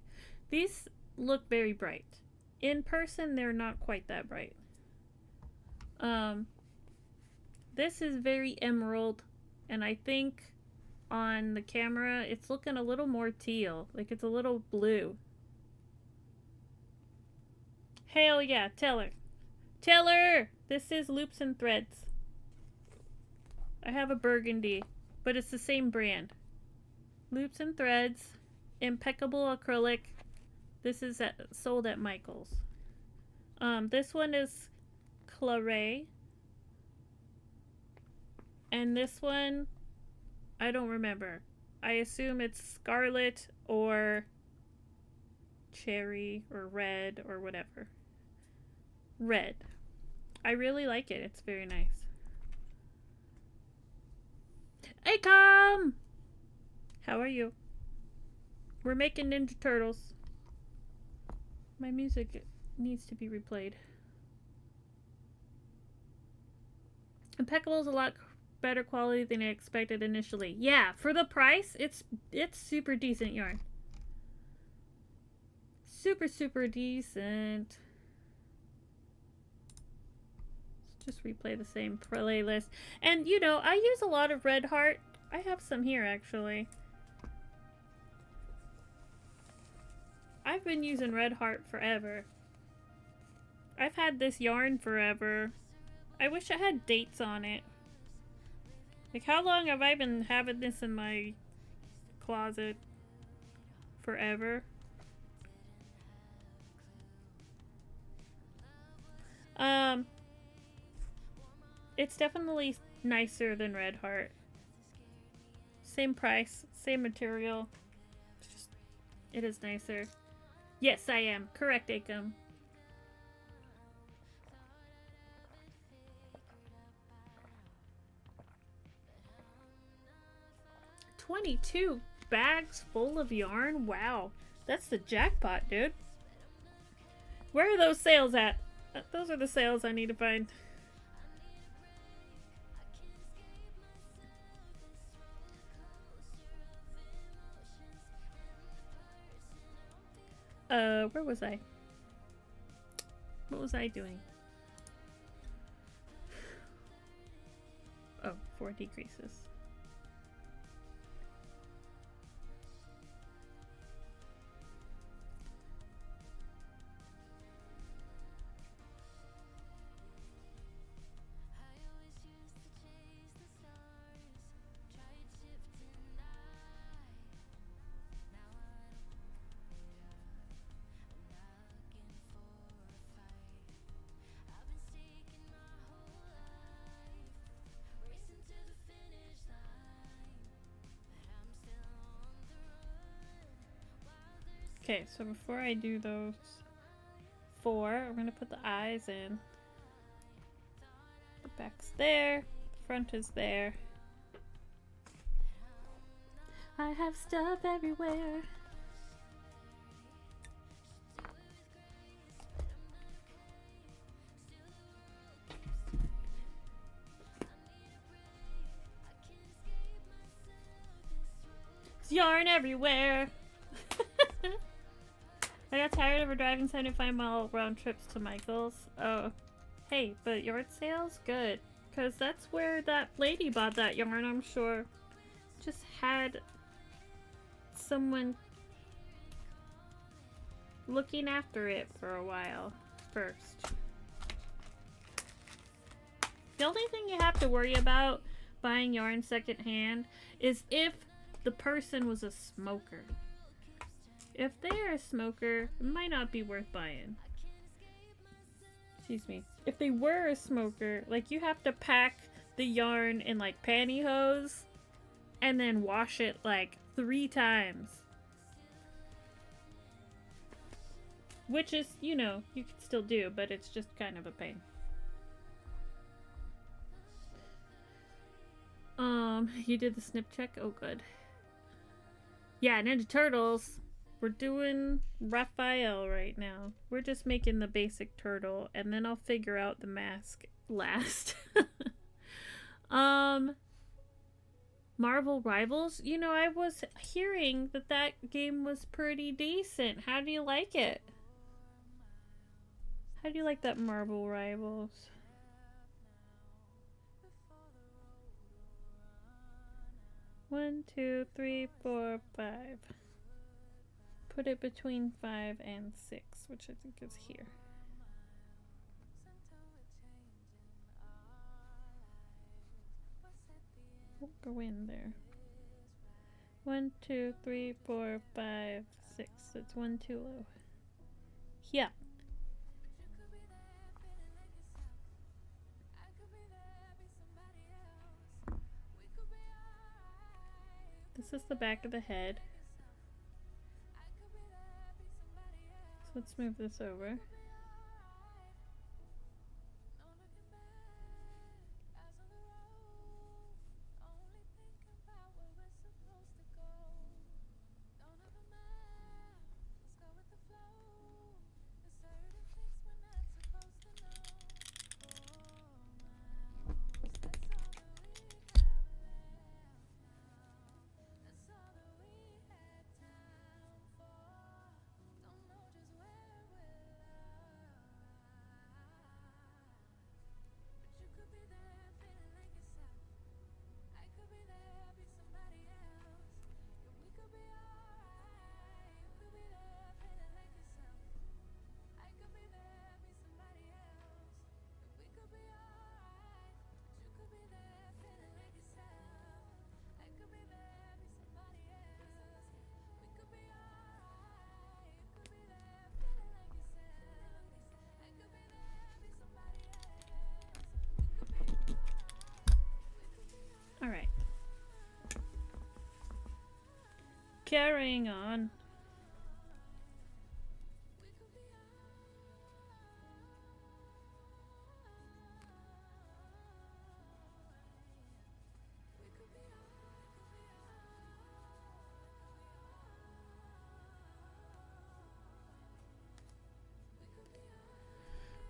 These look very bright. In person, they're not quite that bright. This is very emerald, and I think on the camera, it's looking a little more teal. Like it's a little blue. Hell yeah, tell her. Tell her! This is Loops and Threads. I have a burgundy, but it's the same brand. Loops and Threads, impeccable acrylic. This is sold at Michael's. This one is Claret. And this one, I don't remember. I assume it's scarlet or cherry or red or whatever. Red. I really like it. It's very nice. Acom! How are you? We're making Ninja Turtles. My music needs to be replayed. Impeccable is a lot better quality than I expected initially. Yeah, for the price, it's super decent yarn. Super decent. Let's just replay the same playlist. And you know, I use a lot of Red Heart. I have some here actually. I've been using Red Heart forever. I've had this yarn forever. I wish I had dates on it. Like, how long have I been having this in my closet? Forever. It's definitely nicer than Red Heart. Same price, same material. It's just, it is nicer. Yes, I am. Correct, Acom. $22 bags full of yarn? Wow. That's the jackpot, dude. Where are those sales at? Those are the sales I need to find. Where was I? What was I doing? Oh, 4 decreases. Okay, so before I do those 4, I'm going to put the eyes in. The back's there, the front is there. I have stuff everywhere. There's yarn everywhere. I got tired of her driving 75-mile round trips to Michael's. Oh, hey, but yard sales? Good. Because that's where that lady bought that yarn, I'm sure. Just had someone looking after it for a while first. The only thing you have to worry about buying yarn secondhand is if the person was a smoker. If they're a smoker, it might not be worth buying. Excuse me. If they were a smoker, like, you have to pack the yarn in like pantyhose and then wash it like 3 times. Which is, you know, you can still do, but it's just kind of a pain. You did the snip check? Oh, good. Yeah, Ninja Turtles. We're doing Raphael right now. We're just making the basic turtle, and then I'll figure out the mask last. Marvel Rivals? You know, I was hearing that that game was pretty decent. How do you like it? How do you like that Marvel Rivals? 1, 2, 3, 4, 5. Put it between 5 and 6, which I think is here. We'll go in there. 1, 2, 3, 4, 5, 6. It's 1 too low. Yeah. This is the back of the head. So let's move this over. All right. Carrying on.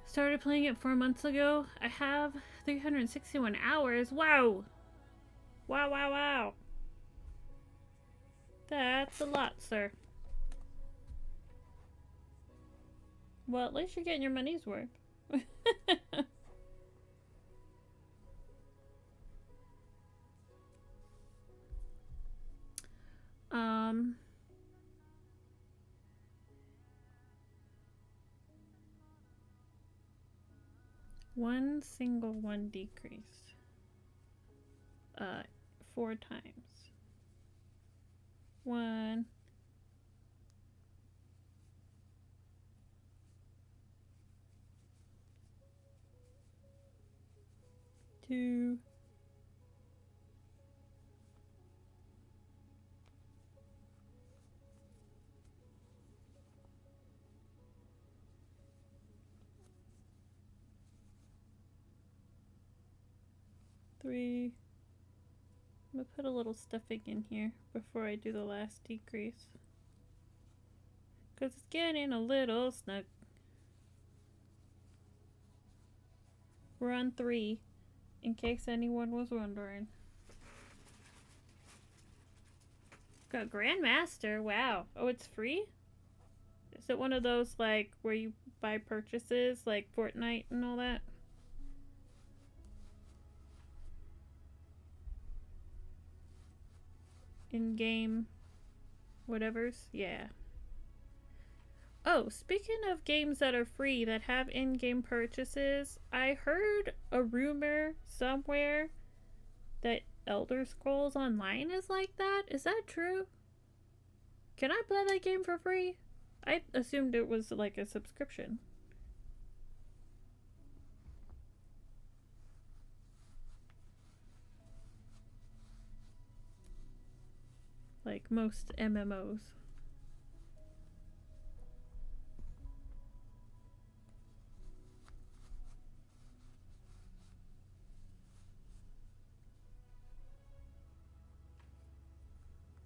Started playing it 4 months ago. I have 361 hours. Wow. Wow, wow, wow. That's a lot, sir. Well, at least you're getting your money's worth. One single one decrease. 4 times. 1. 2. 3. I'm gonna put a little stuffing in here before I do the last decrease, because it's getting a little snug. We're on 3, in case anyone was wondering. Got Grandmaster, wow. Oh, it's free? Is it one of those like where you buy purchases like Fortnite and all that? In-game whatevers? Yeah. Oh, speaking of games that are free that have in-game purchases, I heard a rumor somewhere that Elder Scrolls Online is like that. Is that true? Can I play that game for free? I assumed it was like a subscription. Like most MMOs.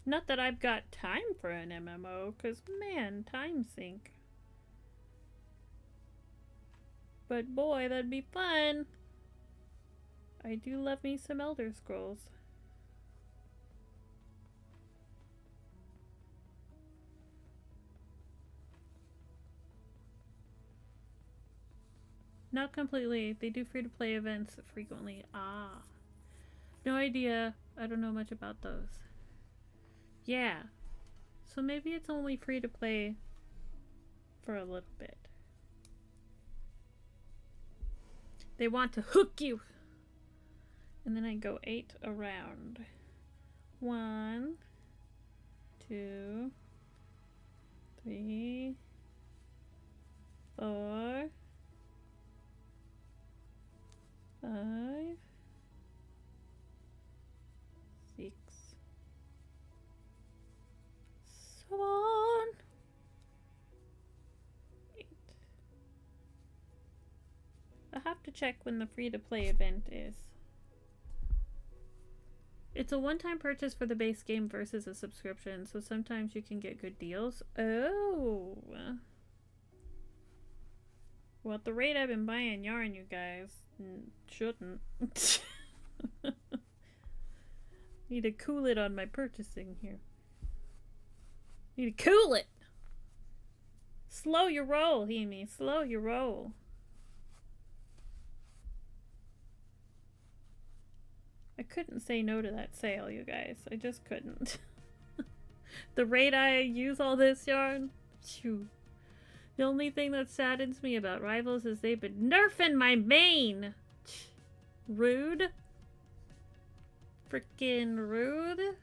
Not that I've got time for an MMO, because man, time sink. But boy, that'd be fun. I do love me some Elder Scrolls. Not completely. They do free-to-play events frequently. Ah. No idea I don't know much about those. Yeah. So maybe it's only free to play for a little bit. They want to hook you. And then I go 8 around. 1, 2, 3, 4, 5, 6, 7, 8. I have to check when the free-to-play event is. It's a one-time purchase for the base game versus a subscription, so sometimes you can get good deals. Oh. Well, at the rate I've been buying yarn, you guys shouldn't. Need to cool it on my purchasing here. Need to cool it! Slow your roll, Hemi. Slow your roll. I couldn't say no to that sale, you guys. I just couldn't. The rate I use all this yarn, phew. The only thing that saddens me about Rivals is they've been nerfing my mane. Rude. Frickin' rude.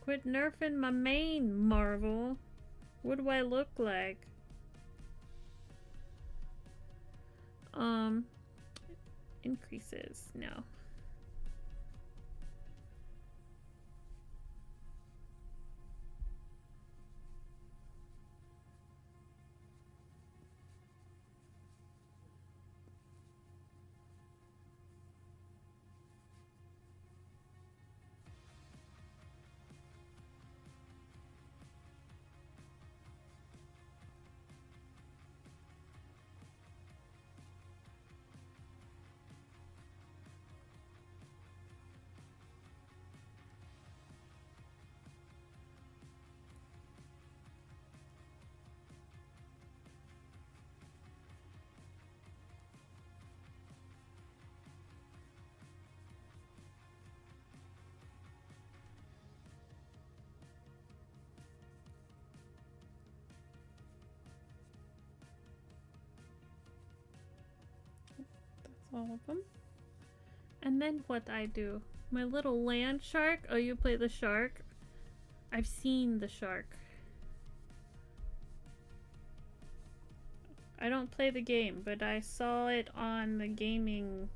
Quit nerfing my mane, Marvel. What do I look like? Increases. No. All of them. And then what I do? My little land shark? Oh, you play the shark? I've seen the shark. I don't play the game, but I saw it on the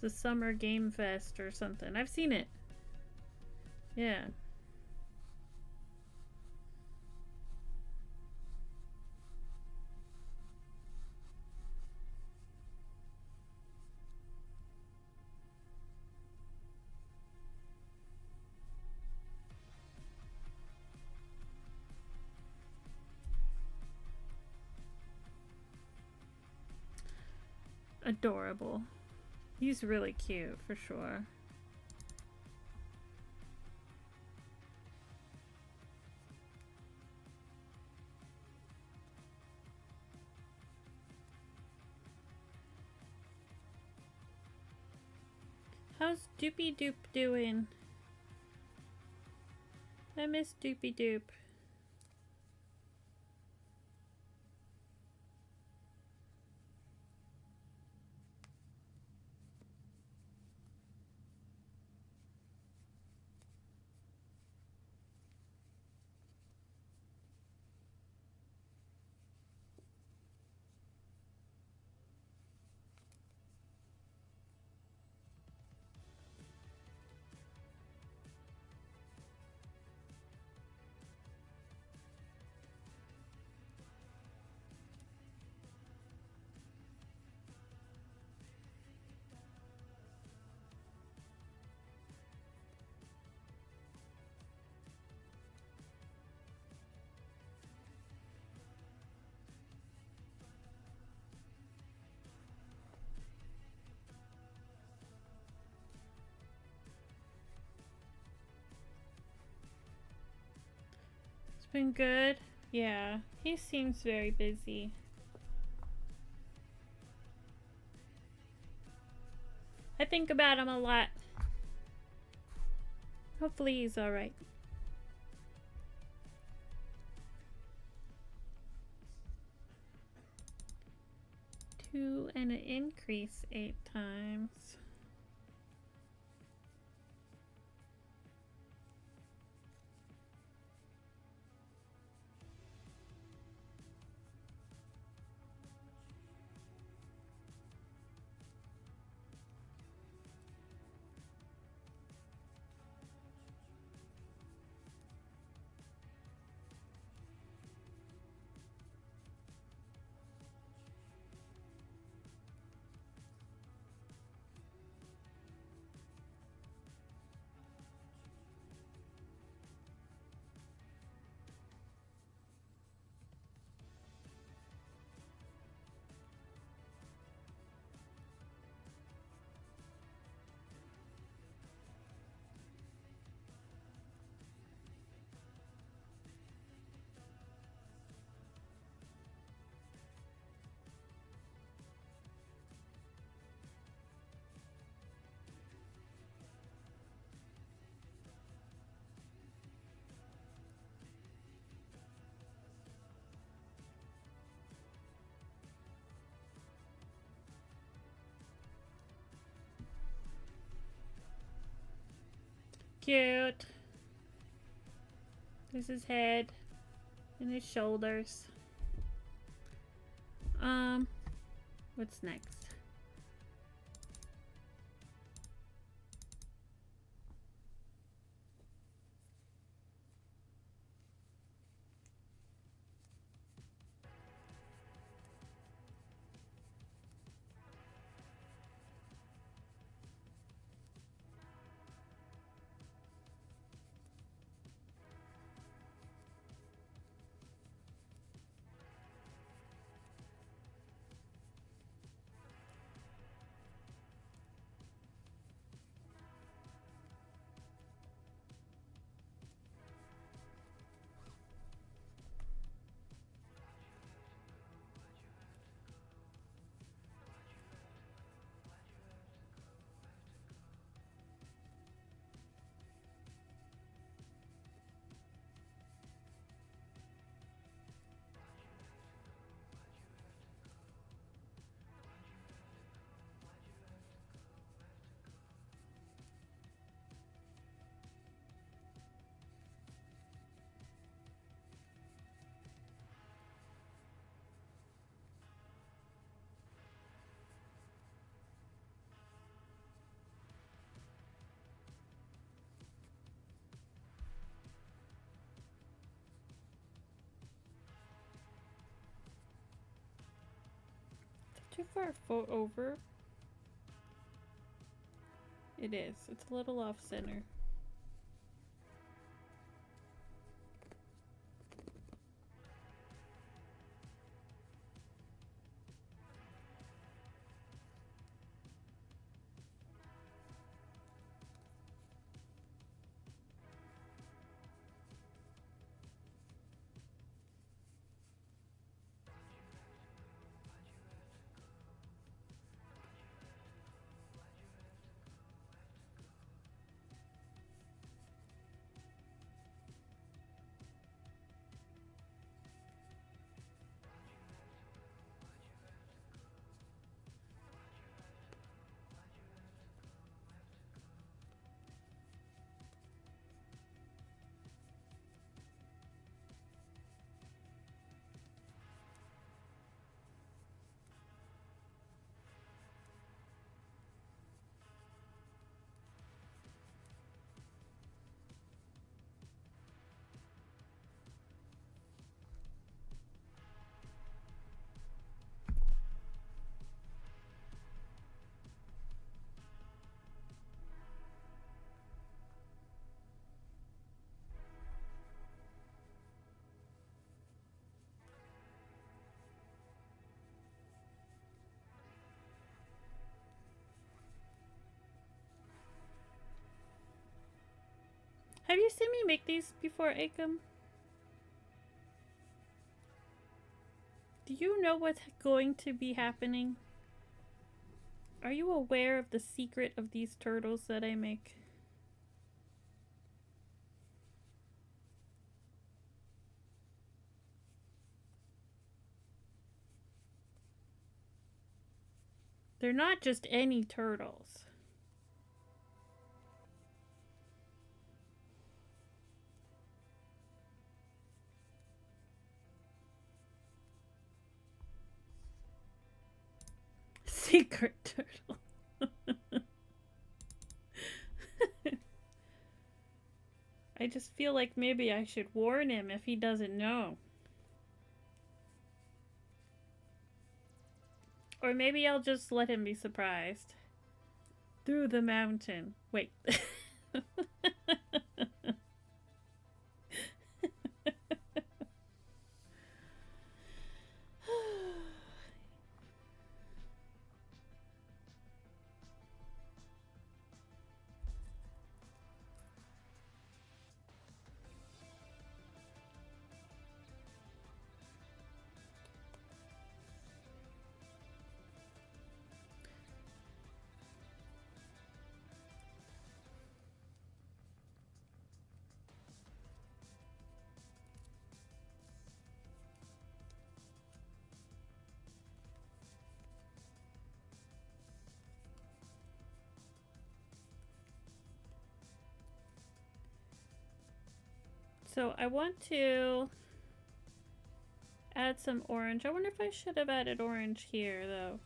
Summer Game Fest or something. I've seen it. Yeah. Adorable. He's really cute, for sure. How's Doopy Doop doing? I miss Doopy Doop. Been good? Yeah, he seems very busy. I think about him a lot. Hopefully he's alright. Two and an increase 8 times. Cute. There's his head and his shoulders. What's next? Too far over. It is. It's a little off center. Have you seen me make these before, Akam? Do you know what's going to be happening? Are you aware of the secret of these turtles that I make? They're not just any turtles. Secret turtle. I just feel like maybe I should warn him if he doesn't know. Or maybe I'll just let him be surprised. Through the mountain. Wait. So I want to add some orange. I wonder if I should have added orange here, though.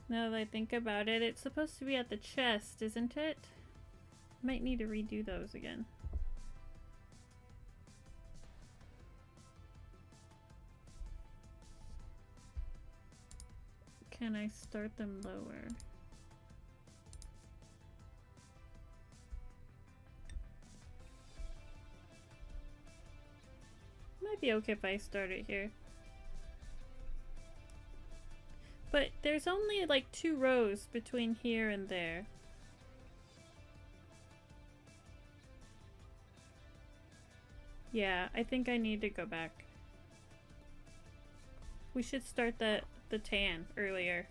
Now that I think about it, it's supposed to be at the chest, isn't it? Might need to redo those again. Can I start them lower? Might be okay if I start it here. But there's only like 2 rows between here and there. Yeah, I think I need to go back. We should start the tan earlier.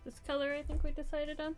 This color I think we decided on.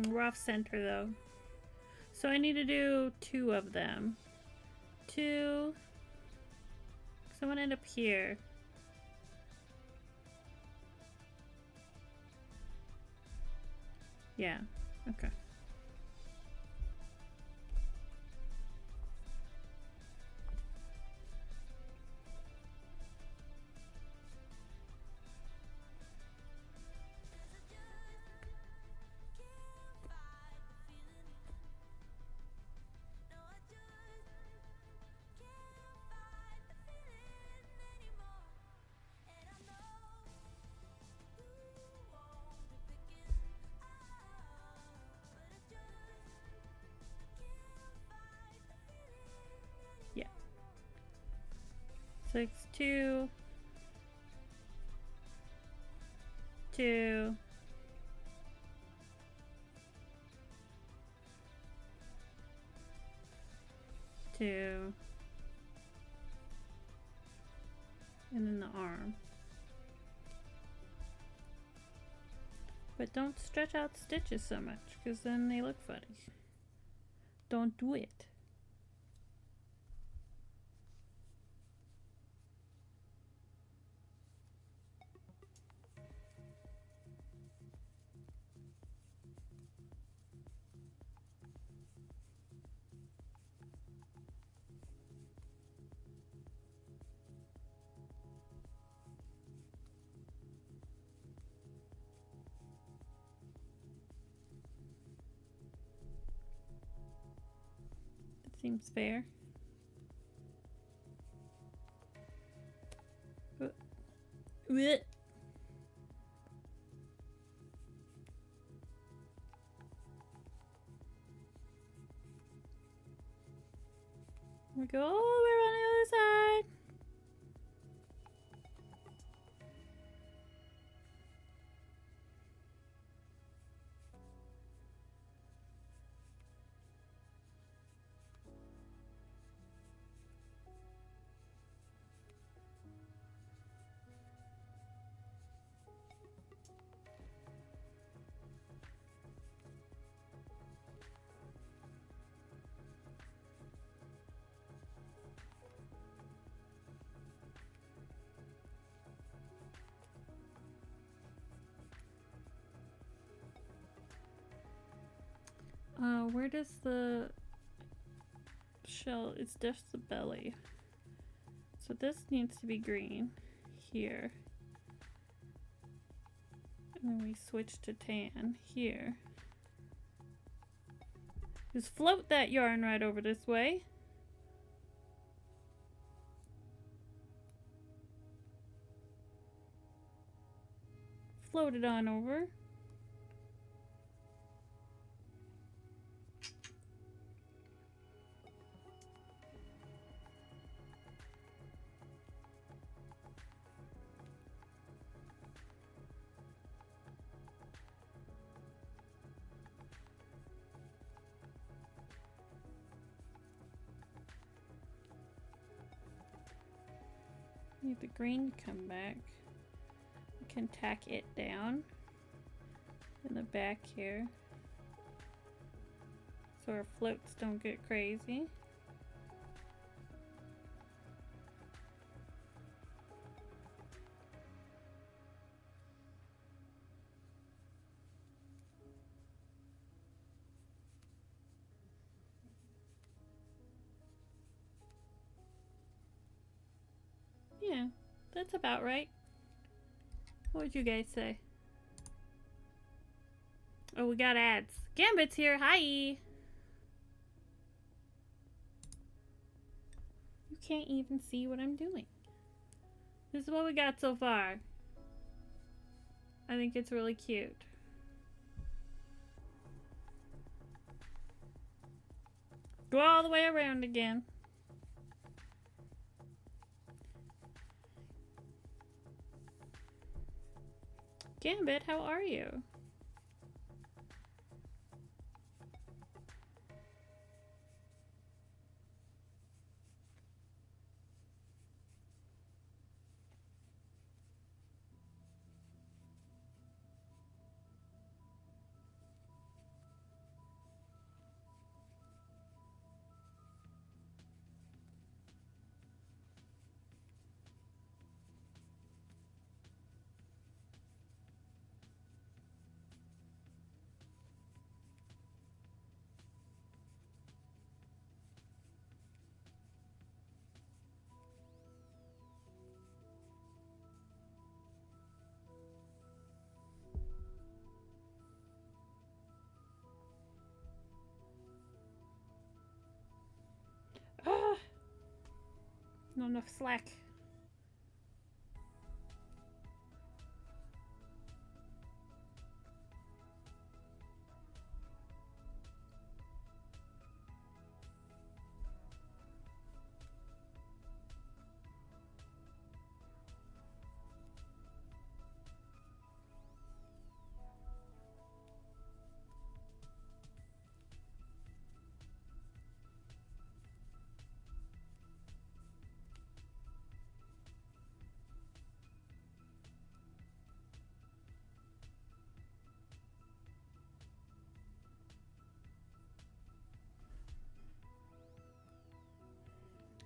Rough center though. So I need to do 2 of them. 2. So I want to end up here. Yeah, okay. Yeah. 6, 2, 2, 2, and then the arm. But don't stretch out stitches so much, because then they look funny. Don't do it. Seems fair. We go all the way around the other side. Where does the shell? It's just the belly. So this needs to be green here. And then we switch to tan here. Just float that yarn right over this way. Float it on over. Need the green to come back. We can tack it down in the back here so our floats don't get crazy. Yeah, that's about right. What would you guys say? Oh, we got ads. Gambit's here. Hi. You can't even see what I'm doing. This is what we got so far. I think it's really cute. Go all the way around again. Gambit, how are you? Not enough slack.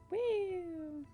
Woo!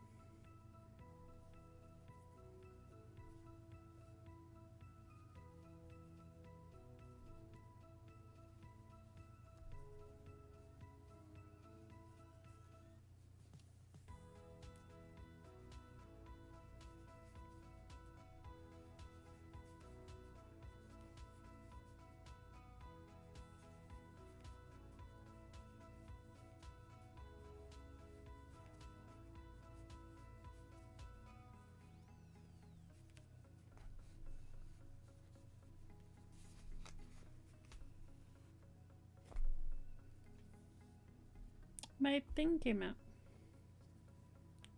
My thing came out.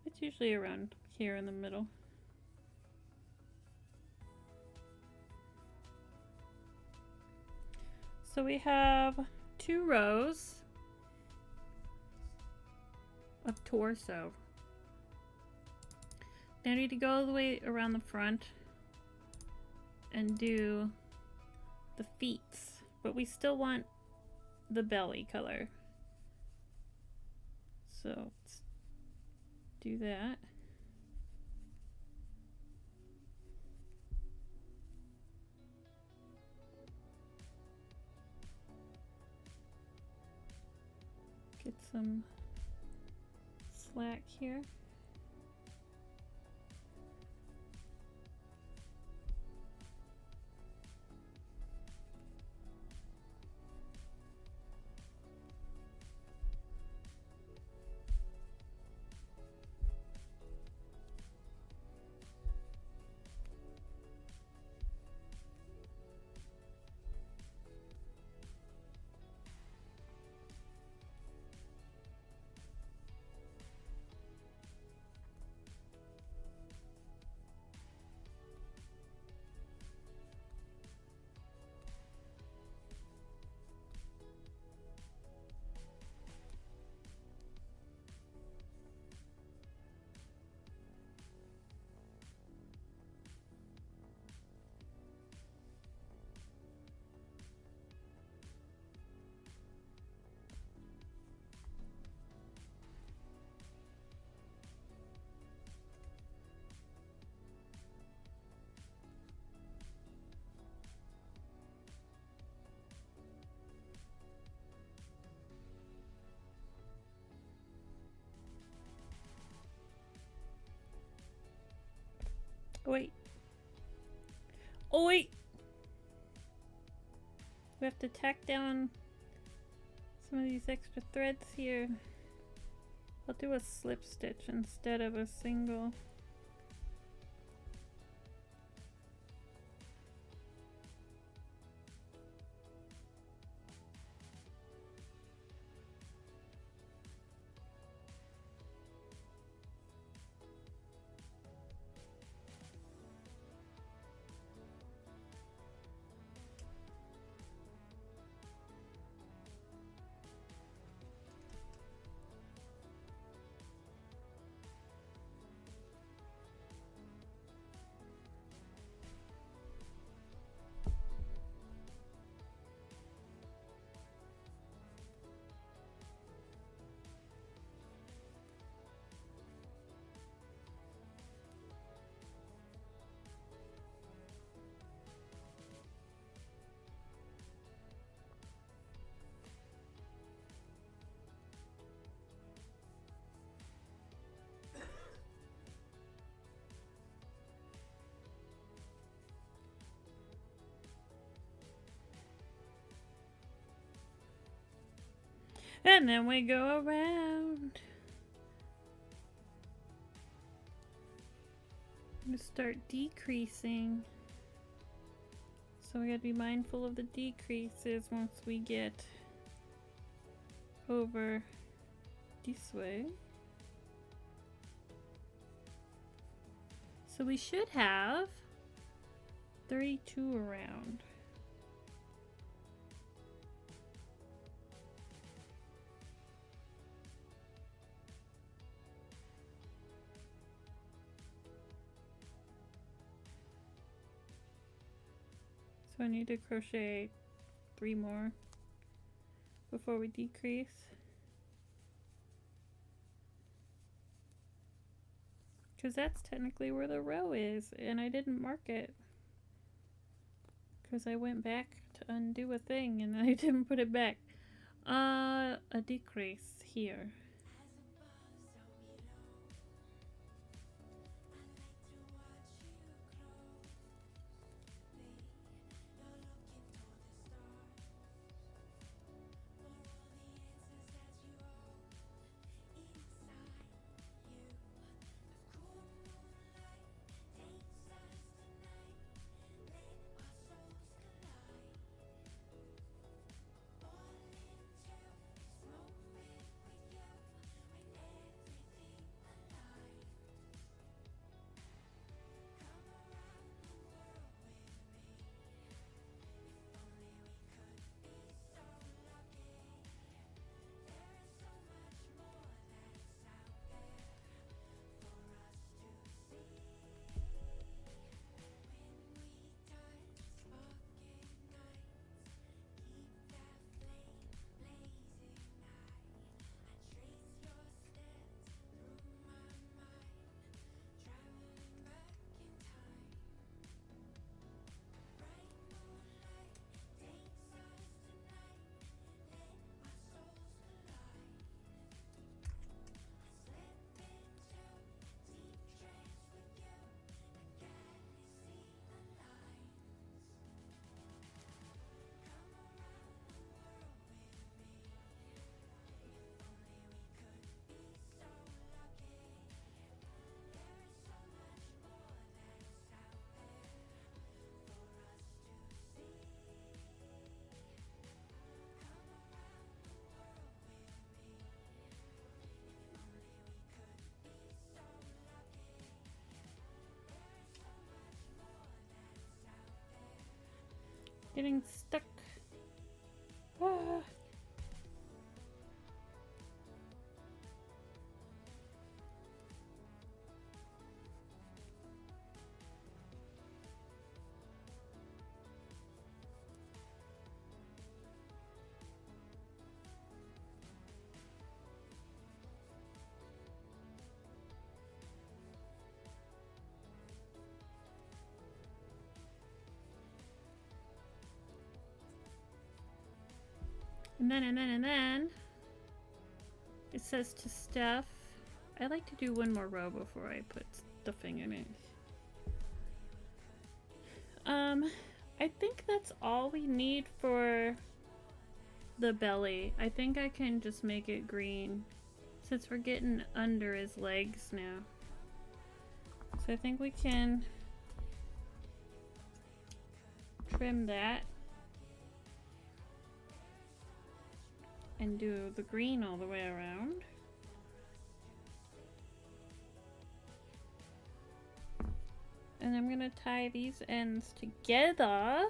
It's usually around here in the middle. So we have 2 rows of torso. Now I need to go all the way around the front and do the feet, but we still want the belly color. So let's do that. Get some slack here. Oh wait. Oh wait! We have to tack down some of these extra threads here. I'll do a slip stitch instead of a single. And then we go around. I'm gonna start decreasing. So we gotta be mindful of the decreases once we get over this way. So we should have 32 around. So I need to crochet 3 more before we decrease. Because that's technically where the row is, and I didn't mark it. Because I went back to undo a thing and I didn't put it back. A decrease here. Getting stuck. Ah. And then it says to stuff. I like to do one more row before I put stuffing in it. I think that's all we need for the belly. I think I can just make it green since we're getting under his legs now. So I think we can trim that and do the green all the way around. And I'm gonna tie these ends together,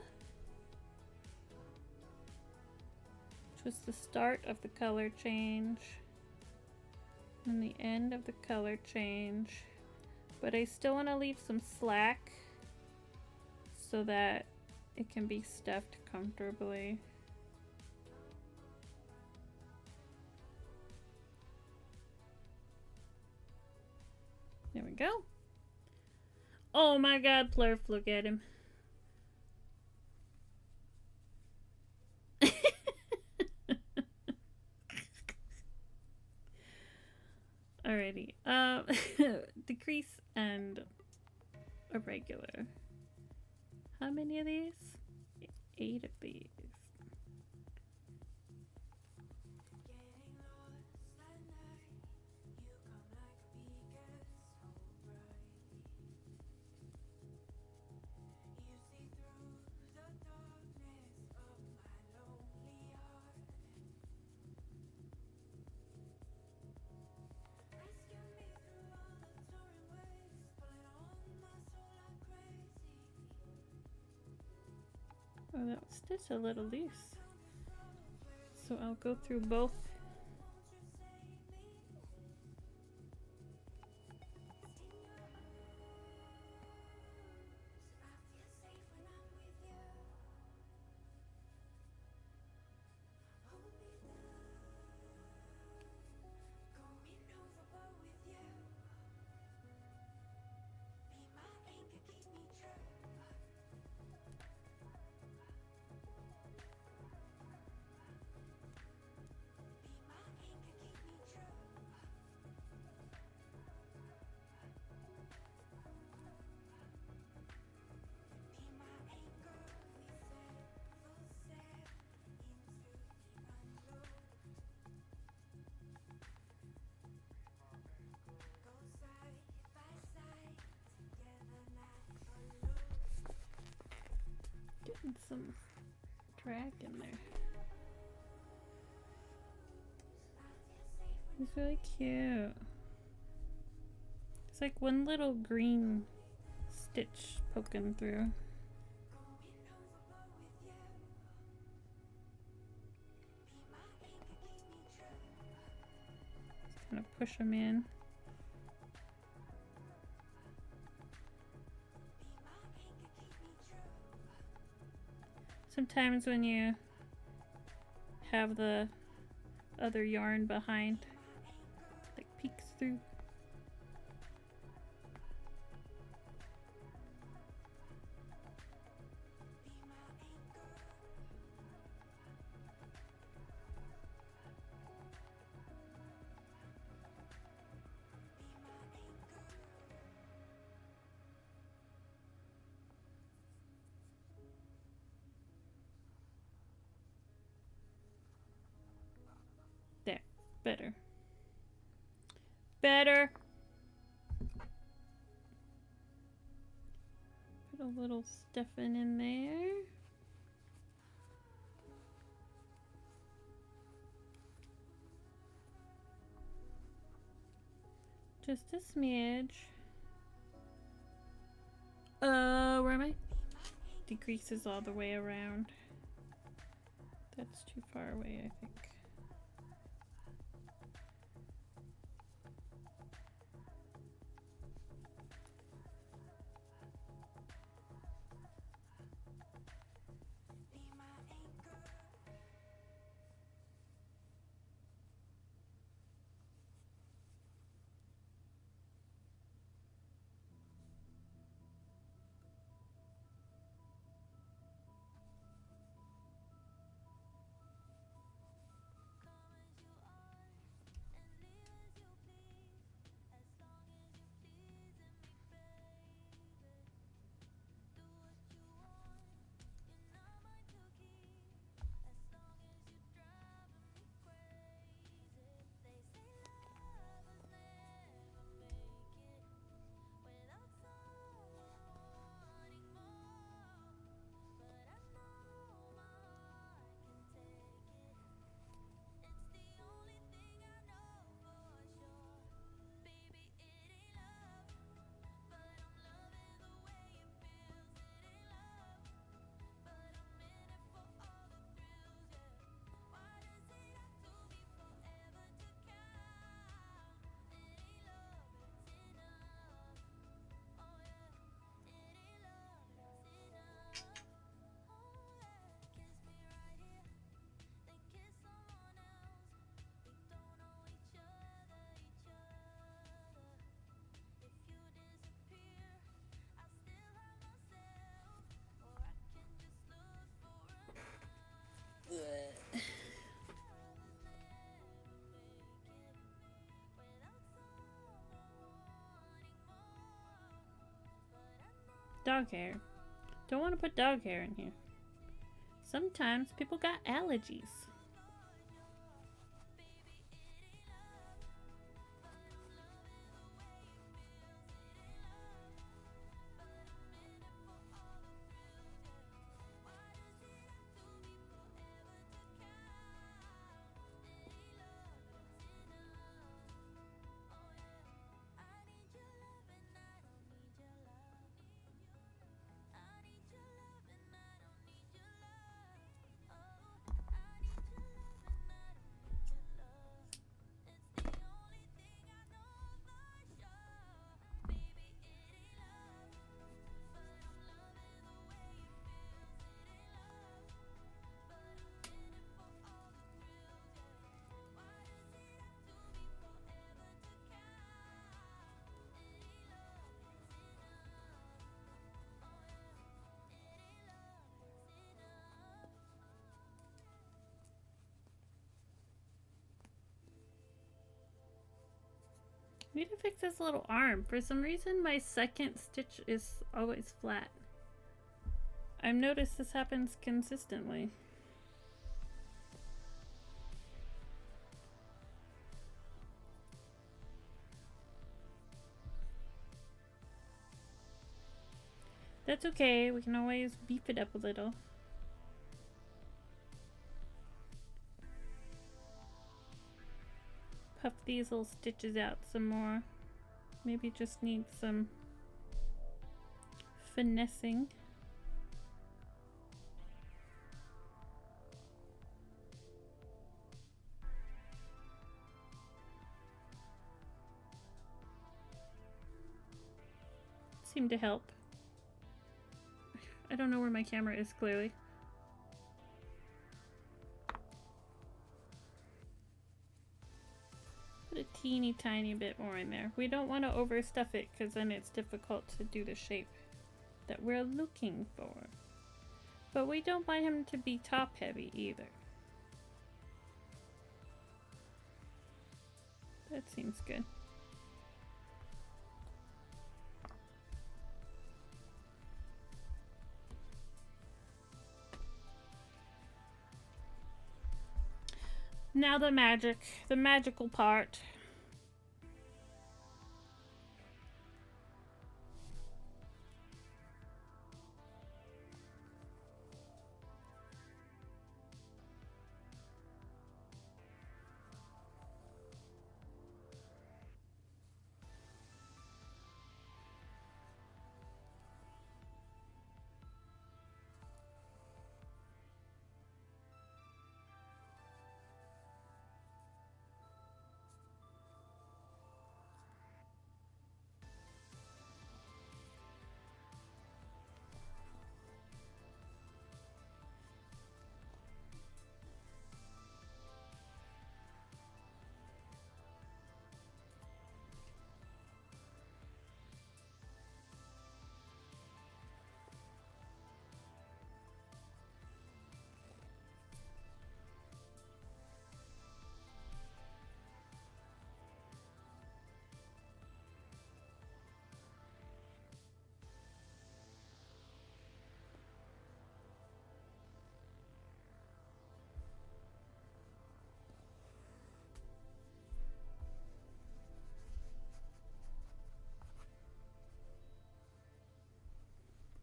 which was the start of the color change and the end of the color change. But I still want to leave some slack so that it can be stuffed comfortably. There we go. Oh my god, Plurf, look at him. Alrighty. Decrease and a regular. How many of these? 8 of these. that stitch a little loose. So I'll go through both. Getting some drag in there. It's really cute. It's like one little green stitch poking through. Just kind of push them in. Sometimes when you have the other yarn behind, like peeks through. There, better. Better. Put a little stuffing in there. Just a smidge. Where am I? Decreases all the way around. That's too far away, I think. Dog hair. Don't want to put dog hair in here. Sometimes people got allergies. Need to fix this little arm. For some reason, my second stitch is always flat. I've noticed this happens consistently. That's okay, we can always beef it up a little. Puff these little stitches out some more. Maybe just need some finessing. Seem to help. I don't know where my camera is clearly. Put a teeny tiny bit more in there. We don't want to overstuff it because then it's difficult to do the shape that we're looking for. But we don't want him to be top heavy either. That seems good. Now the magic, the magical part.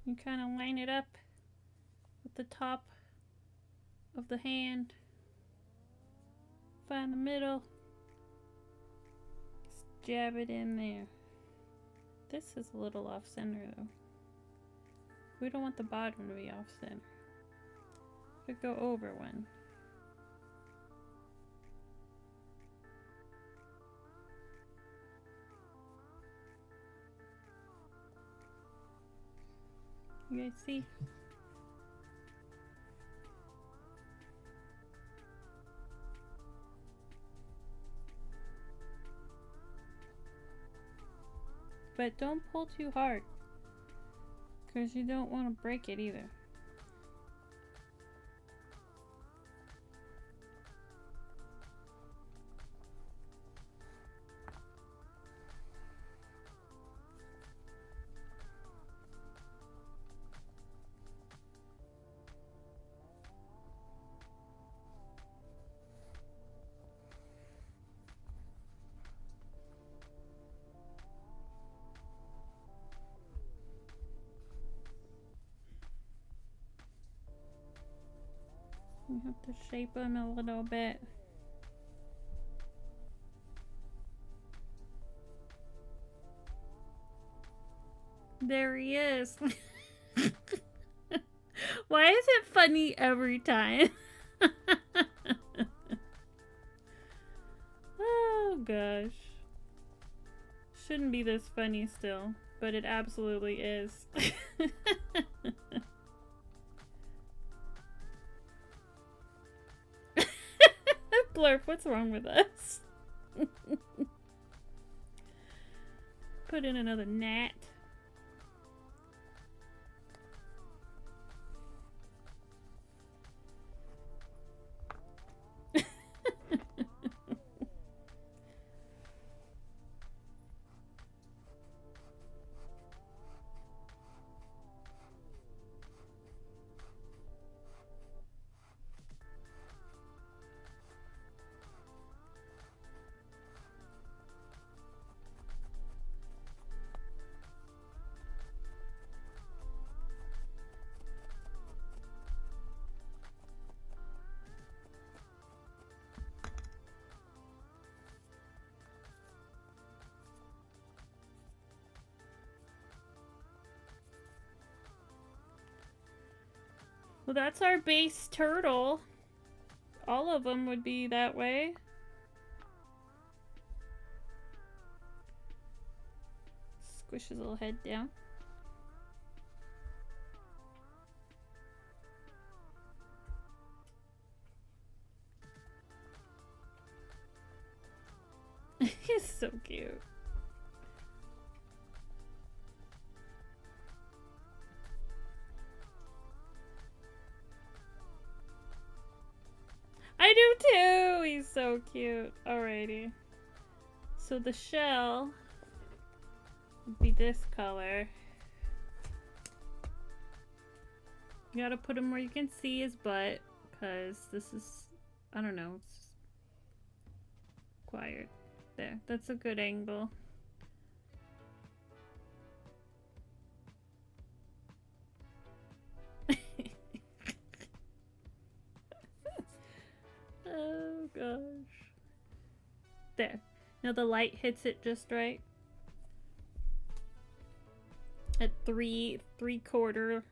You kind of line it up with the top of the hand. Find the middle. Just jab it in there. This is a little off center though. We don't want the bottom to be off center. But go over one. You guys see? But don't pull too hard, because you don't want to break it either. You have to shape them a little bit. There he is. Why is it funny every time? Oh gosh. Shouldn't be this funny still, but it absolutely is. Blurp, what's wrong with us? Put in another gnat. Well, that's our base turtle. All of them would be that way. Squish his little head down. He's so cute. I do too! He's so cute. Alrighty. So the shell would be this color. You gotta put him where you can see his butt, because this is, I don't know, it's required. There, that's a good angle. Oh gosh. There. Now the light hits it just right. At three-quarter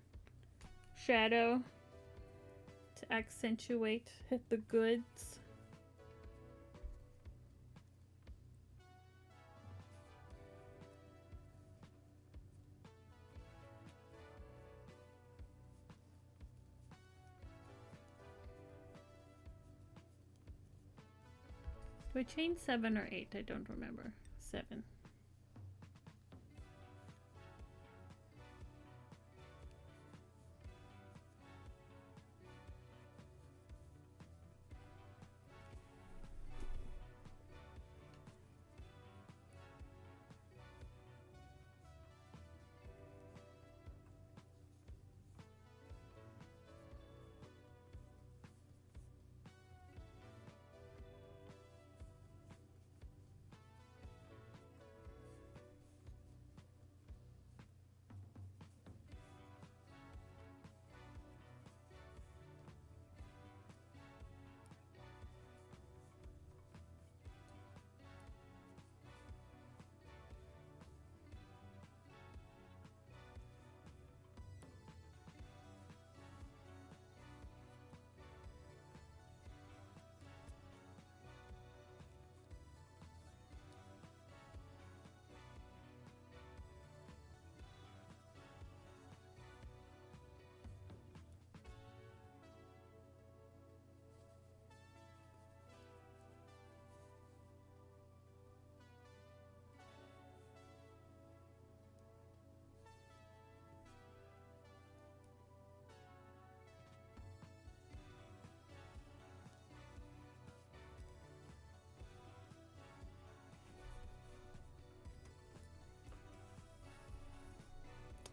shadow to accentuate the goods. Do I chain 7 or 8? I don't remember. 7.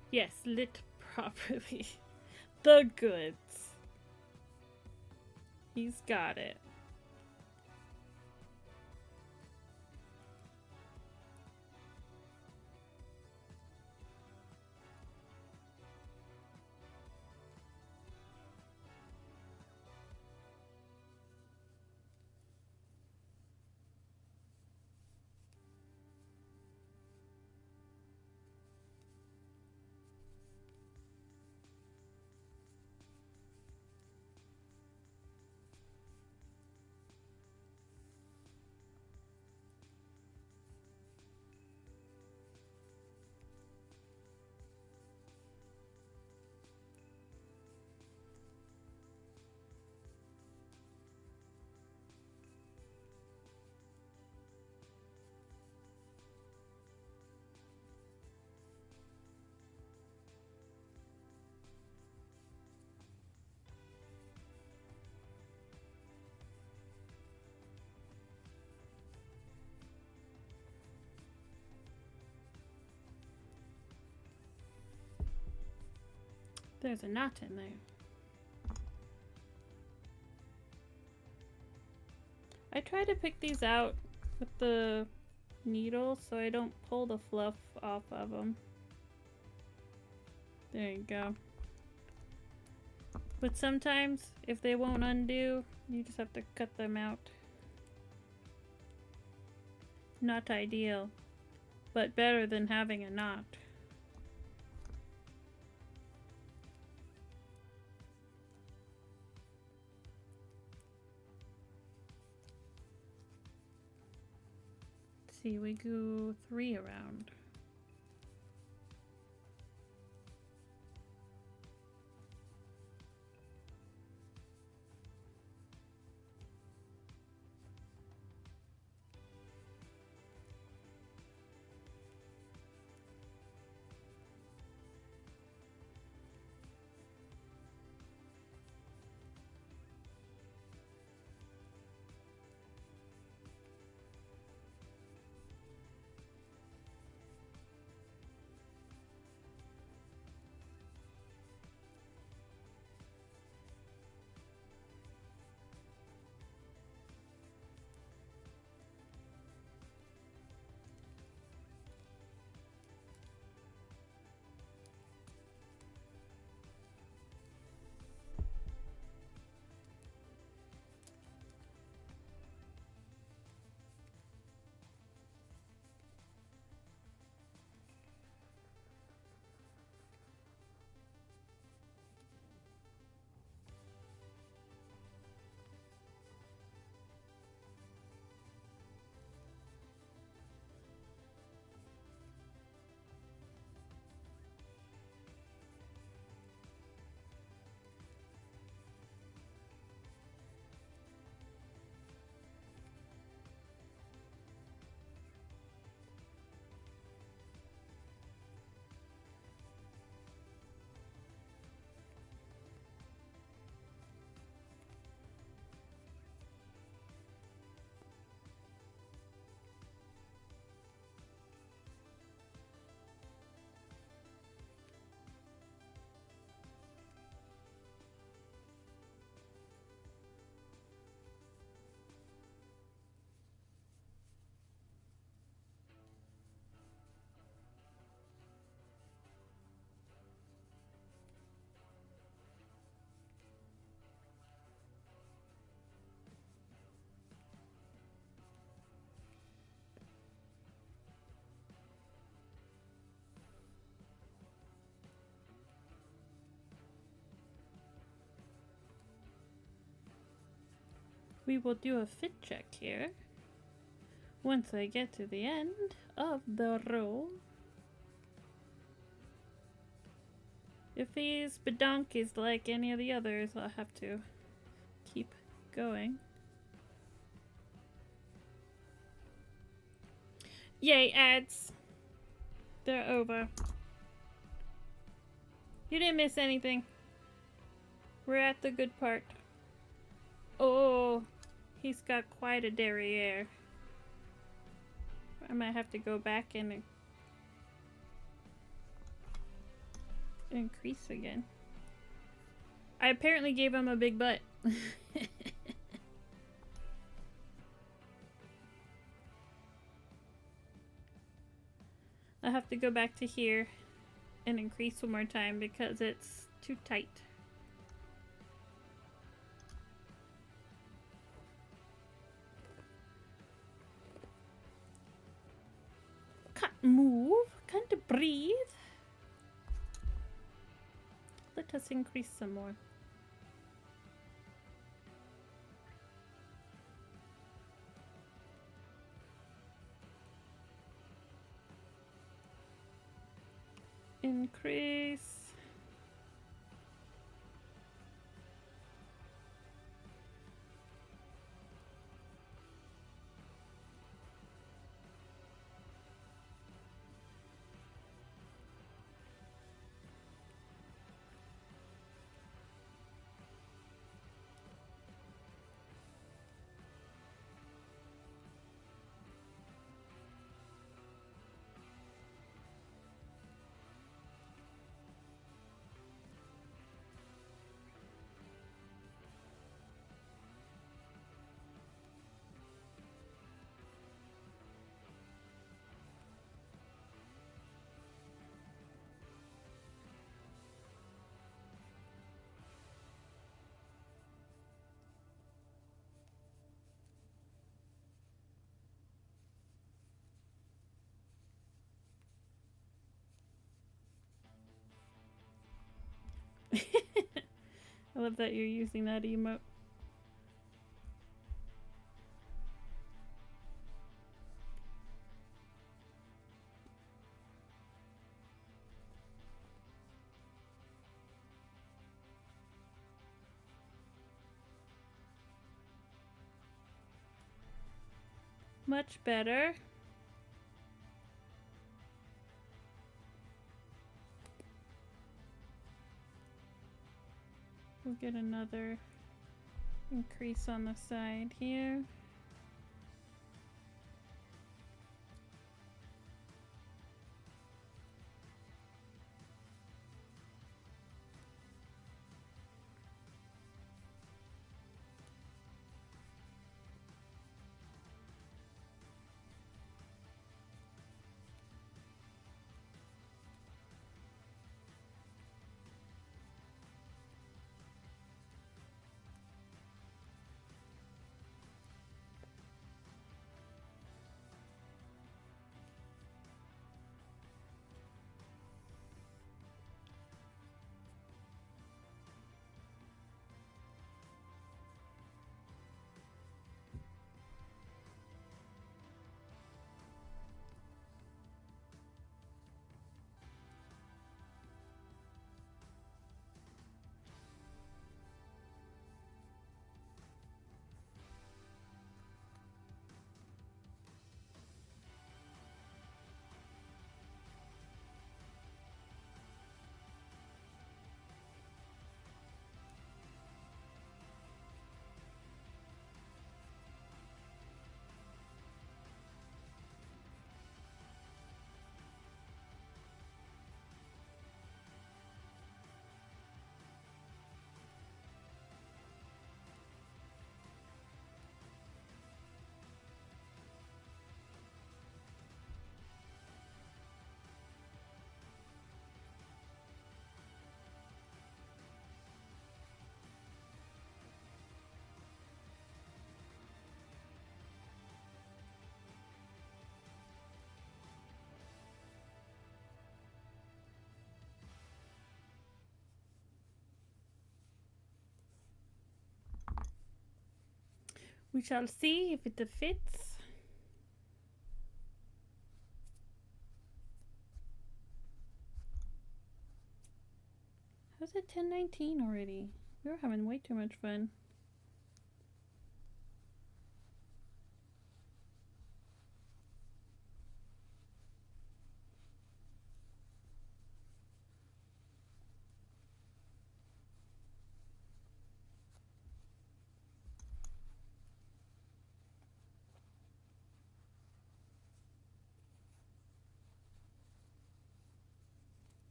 Yes, lit properly. The goods. He's got it. There's a knot in there. I try to pick these out with the needle so I don't pull the fluff off of them. There you go. But sometimes, if they won't undo, you just have to cut them out. Not ideal, but better than having a knot. see, we go 3 around. We will do a fit check here once I get to the end of the row. If he's badonk like any of the others, I'll have to keep going. Yay, ads! They're over. You didn't miss anything. We're at the good part. Oh, he's got quite a derriere. I might have to go back and increase again. I apparently gave him a big butt. I have to go back to here and increase one more time because it's too tight. Can't move, can't breathe. Let us increase some more. Increase. I love that you're using that emote. Much better. We'll get another increase on the side here. We shall see if it fits. How's it 10:19 already? We were having way too much fun.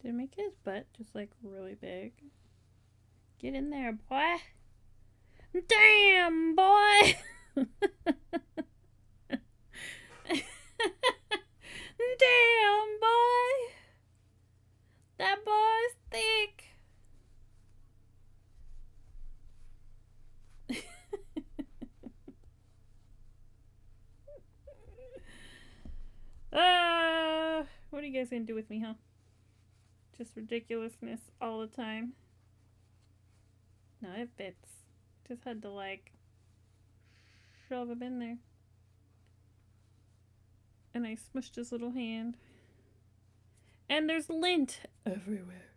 Did it make his butt just like really big? Get in there, boy. Damn, boy. Damn, boy. That boy's thick. What are you guys gonna do with me, huh? Just ridiculousness all the time. No, it fits. Just had to like shove him in there. And I smushed his little hand. And there's lint everywhere.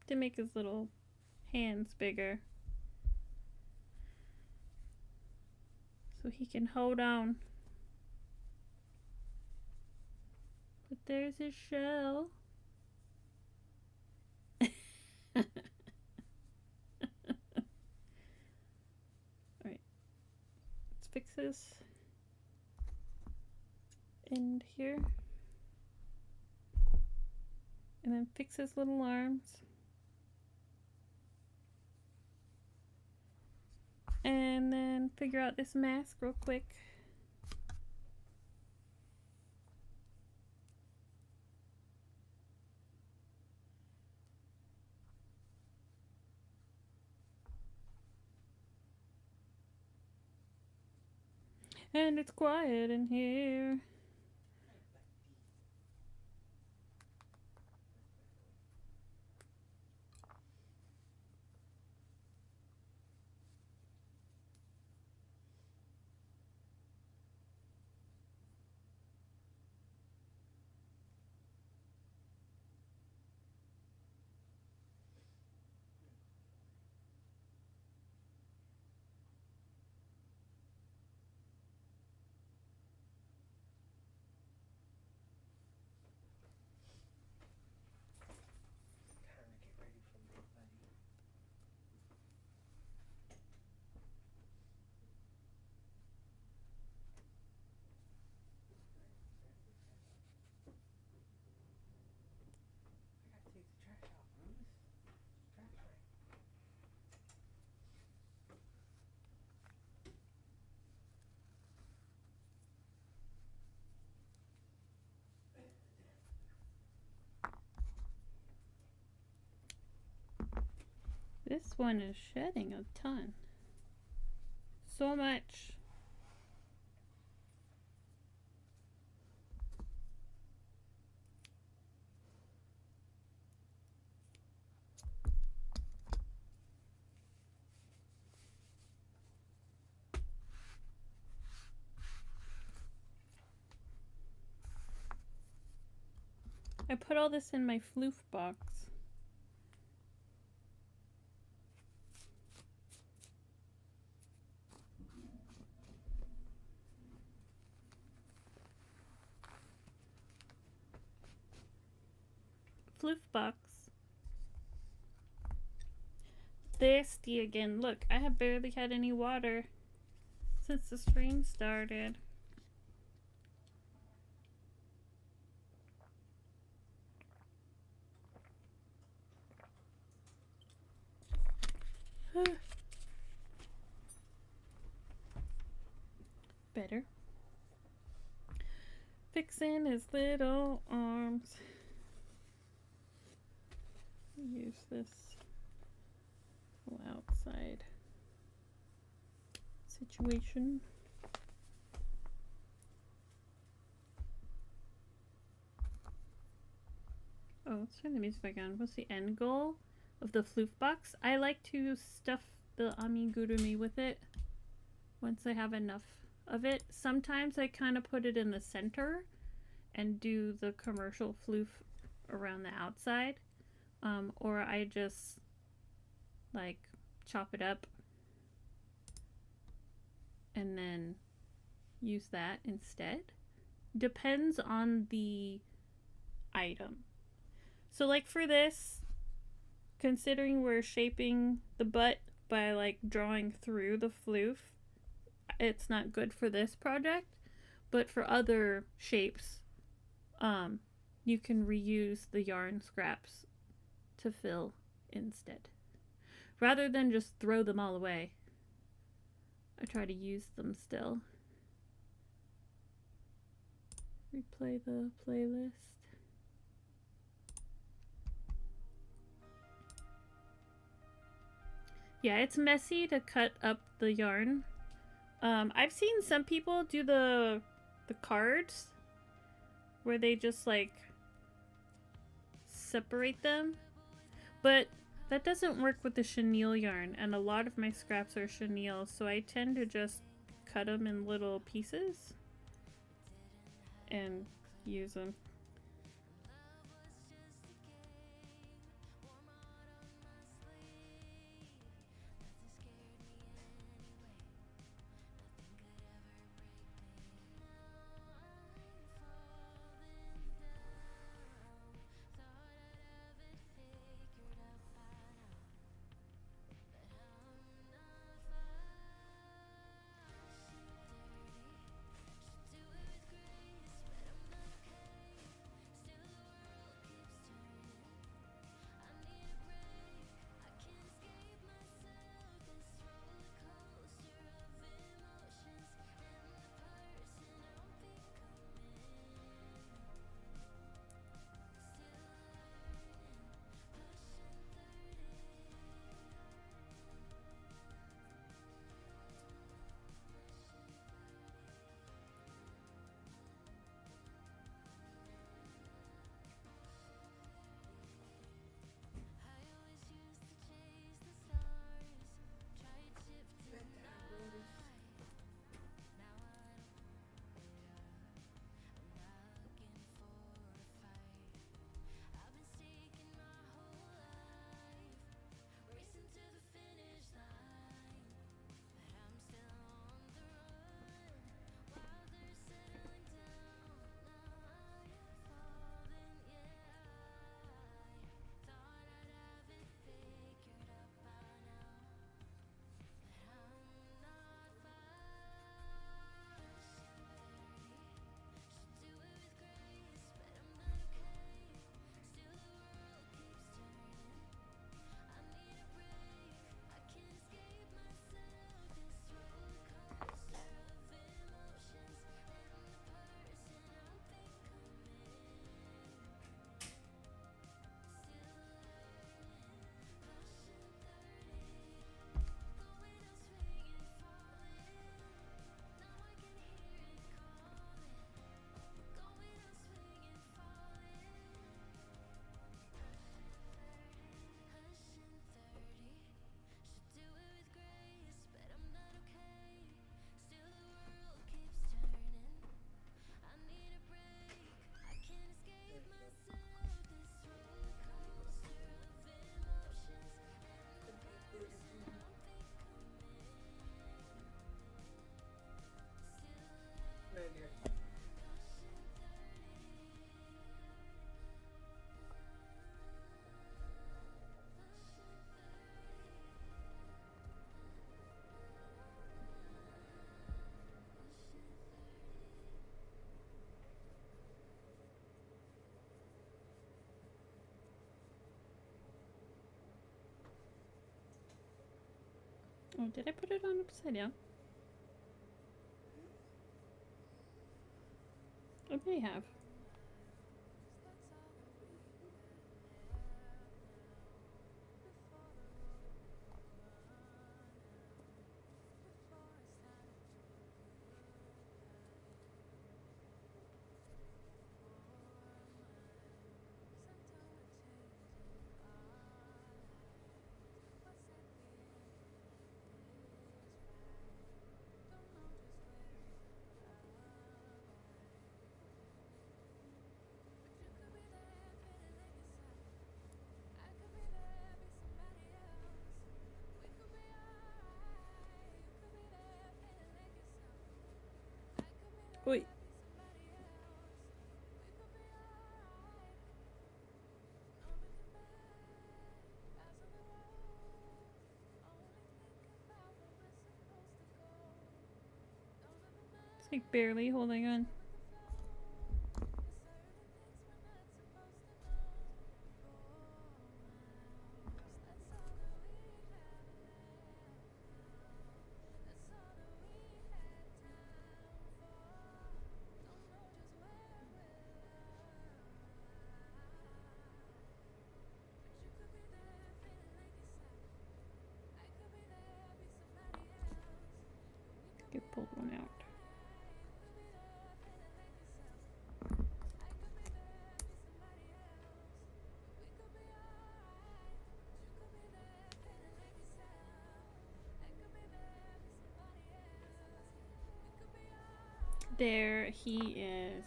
To make his little hands bigger. So he can hold on. But there's his shell. Alright. Let's fix this end here. And then fix his little arms. And then figure out this mask real quick. And it's quiet in here. This one is shedding a ton. So much. I put all this in my floof box. Floof box. Thirsty again. Look, I have barely had any water since the stream started. Better. Fixing his little arms. Use this outside situation. Oh, let's turn the music back on. What's the end goal of the floof box? I like to stuff the amigurumi with it once I have enough of it. Sometimes I kind of put it in the center and do the commercial floof around the outside. Or I just like chop it up and then use that instead. Depends on the item. So like for this, considering we're shaping the butt by like drawing through the floof, it's not good for this project, but for other shapes, you can reuse the yarn scraps to fill instead. Rather than just throw them all away, I try to use them still. Replay the playlist. Yeah, it's messy to cut up the yarn. I've seen some people do the cards where they just like separate them, but that doesn't work with the chenille yarn, and a lot of my scraps are chenille, so I tend to just cut them in little pieces and use them. Oh, did I put it on upside down? I may have. Wait. It's like barely holding on. Get pulled one out. There he is.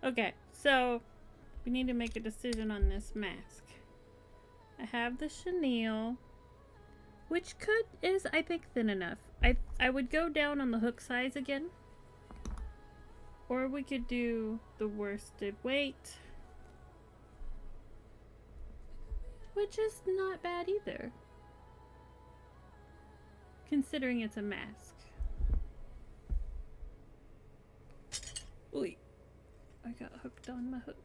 Okay, so we need to make a decision on this mask. I have the chenille, which is I think thin enough. I would go down on the hook size again, or we could do the worsted weight, which is not bad either, considering it's a mask. Oy, I got hooked on my hooks.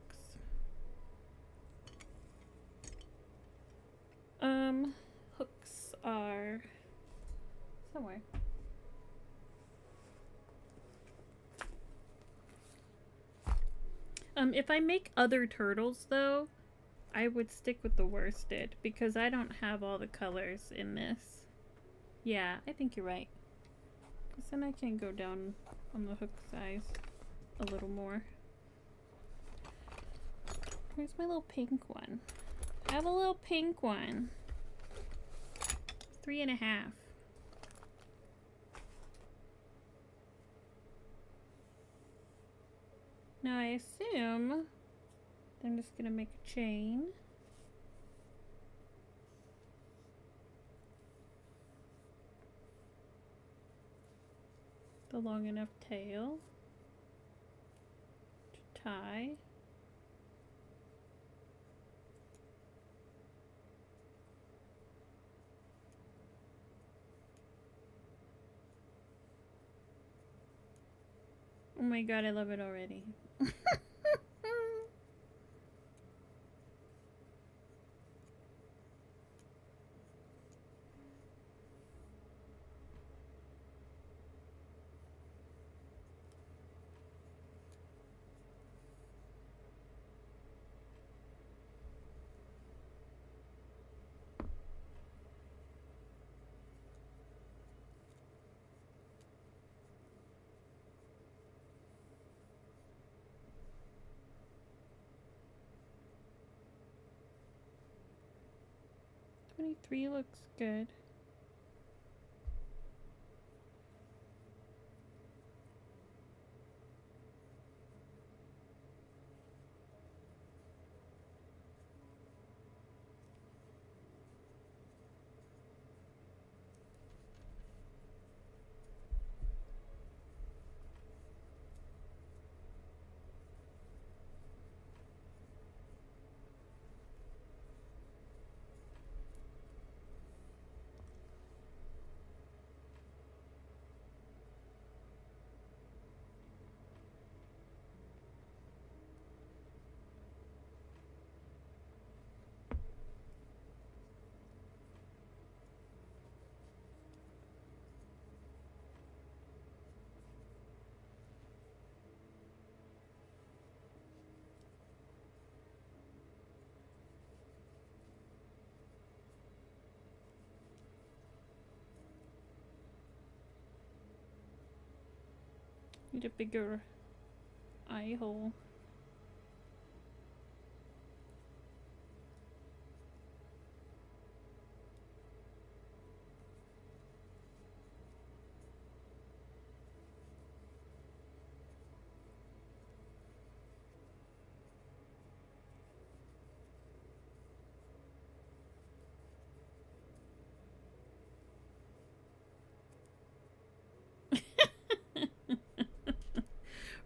Hooks are somewhere. If I make other turtles though, I would stick with the worsted because I don't have all the colors in this. Yeah, I think you're right. Because then I can go down on the hook size a little more. Where's my little pink one? I have a little pink one. 3.5. Now I assume I'm just gonna make a chain. The long enough tail to tie. Oh my god, I love it already. Three looks good. Need a bigger eye hole.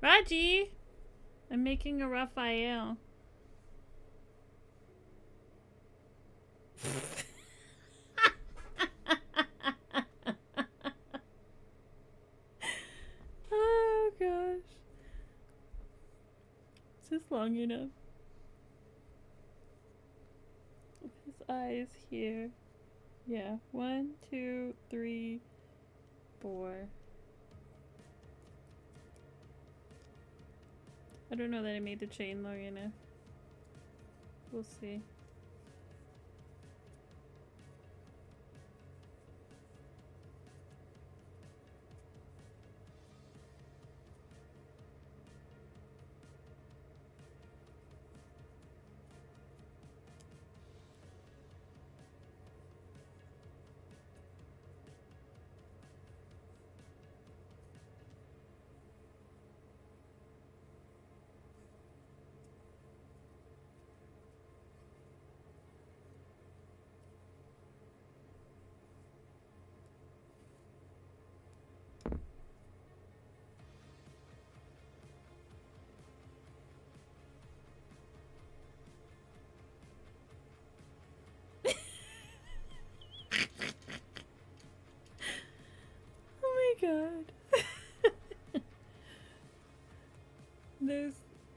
Raji! I'm making a Raphael. Oh gosh. Is this long enough? His eyes here. Yeah. 1, 2, 3, 4. I don't know that I made the chain long enough. We'll see. Oh my god.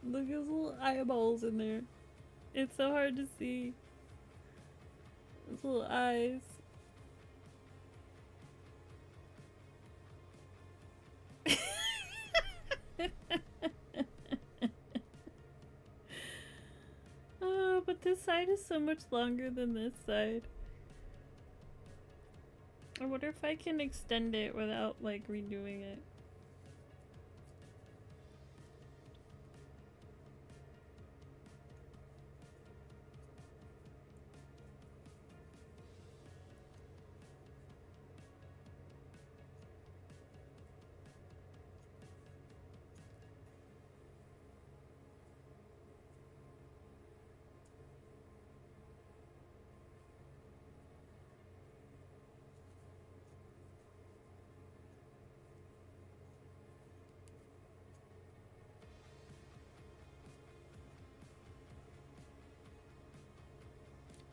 Look at those little eyeballs in there. It's so hard to see. Those little eyes. Oh, but this side is so much longer than this side. I wonder if I can extend it without like redoing it.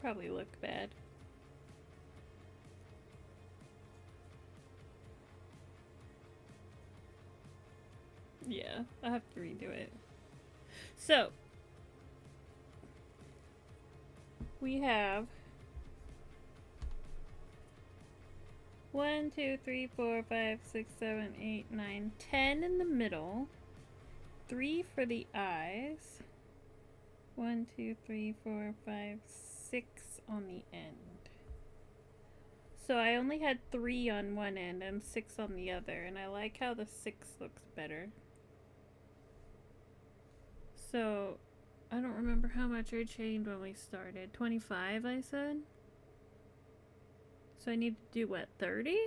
Probably look bad. Yeah, I'll have to redo it. So, we have 1, 2, 3, 4, 5, 6, 7, 8, 9, 10 in the middle. 3 for the eyes. 1, 2, 3, 4, 5, 6 on the end. So I only had 3 on one end and 6 on the other, and I like how the 6 looks better. So I don't remember how much I chained when we started. 25, I said? So I need to do what, 30?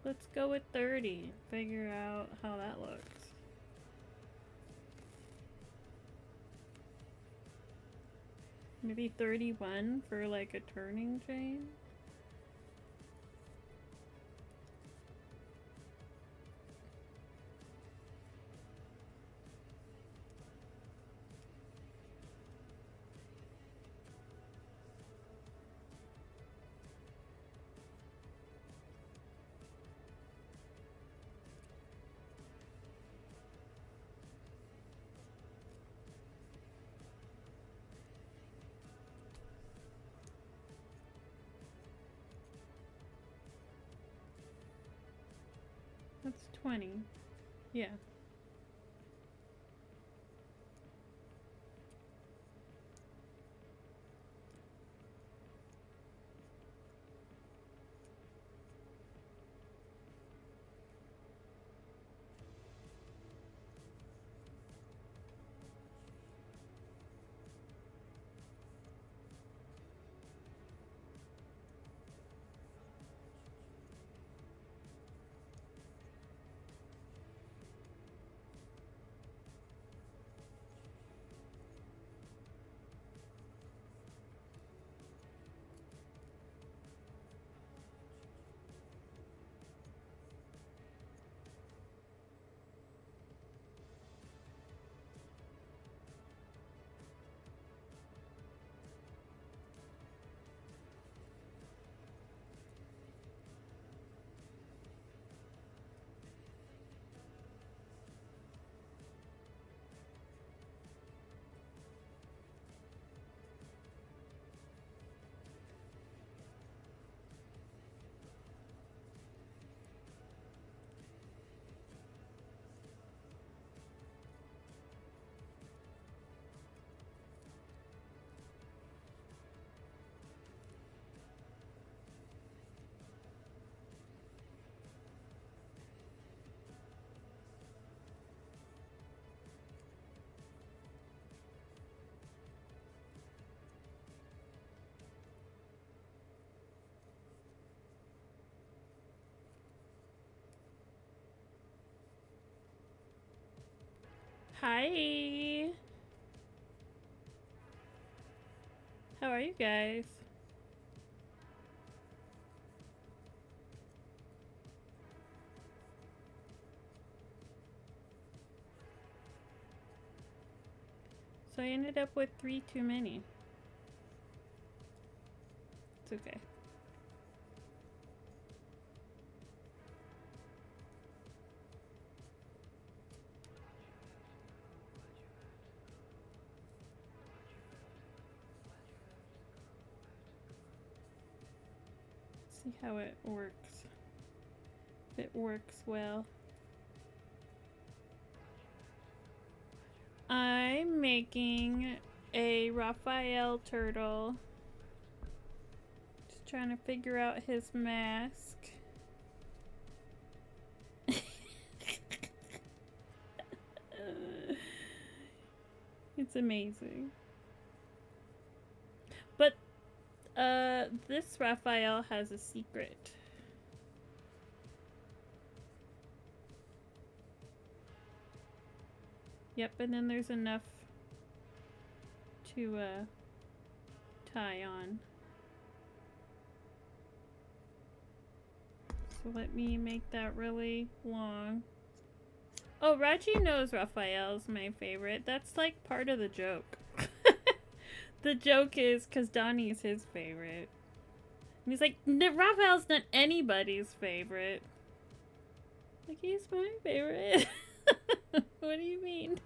Let's go with 30. Figure out how that looks. Maybe 31 for like a turning chain. That's 20. Yeah. Hi. How are you guys? So I ended up with 3 too many. It's okay. See how it works. If it works well. I'm making a Raphael turtle. Just trying to figure out his mask. It's amazing. But this Raphael has a secret. Yep, and then there's enough to tie on. So let me make that really long. Oh, Raji knows Raphael's my favorite. That's like part of the joke. The joke is because Donnie's his favorite. And he's like, Raphael's not anybody's favorite. Like, he's my favorite. What do you mean?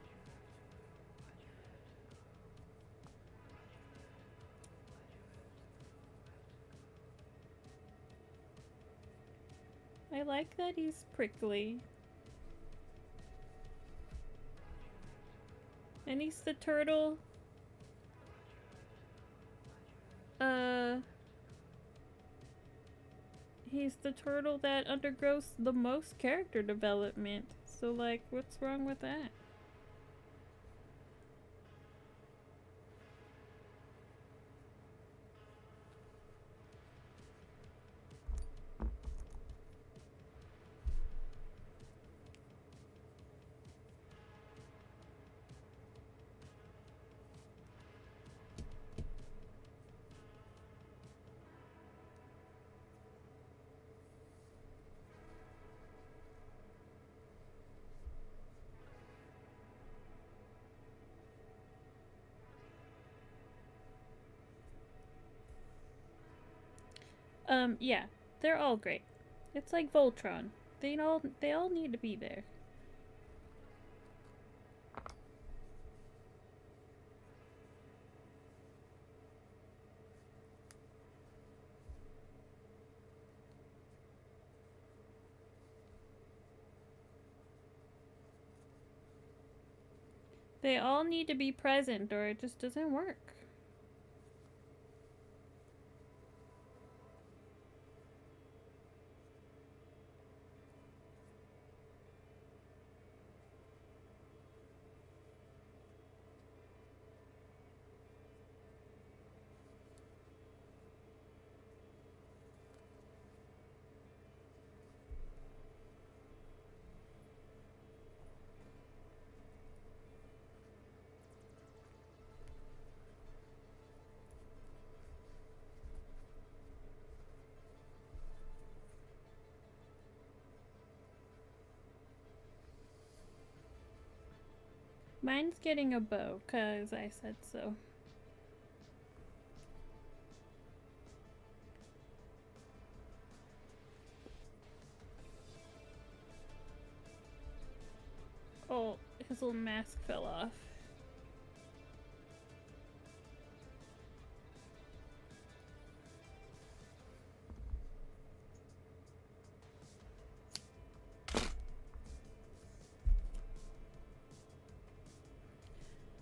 I like that he's prickly. And he's the turtle. He's the turtle that undergoes the most character development. So, like, what's wrong with that? Yeah, they're all great. It's like Voltron. They all need to be there. They all need to be present or it just doesn't work. Mine's getting a bow, cause I said so. Oh, his little mask fell off.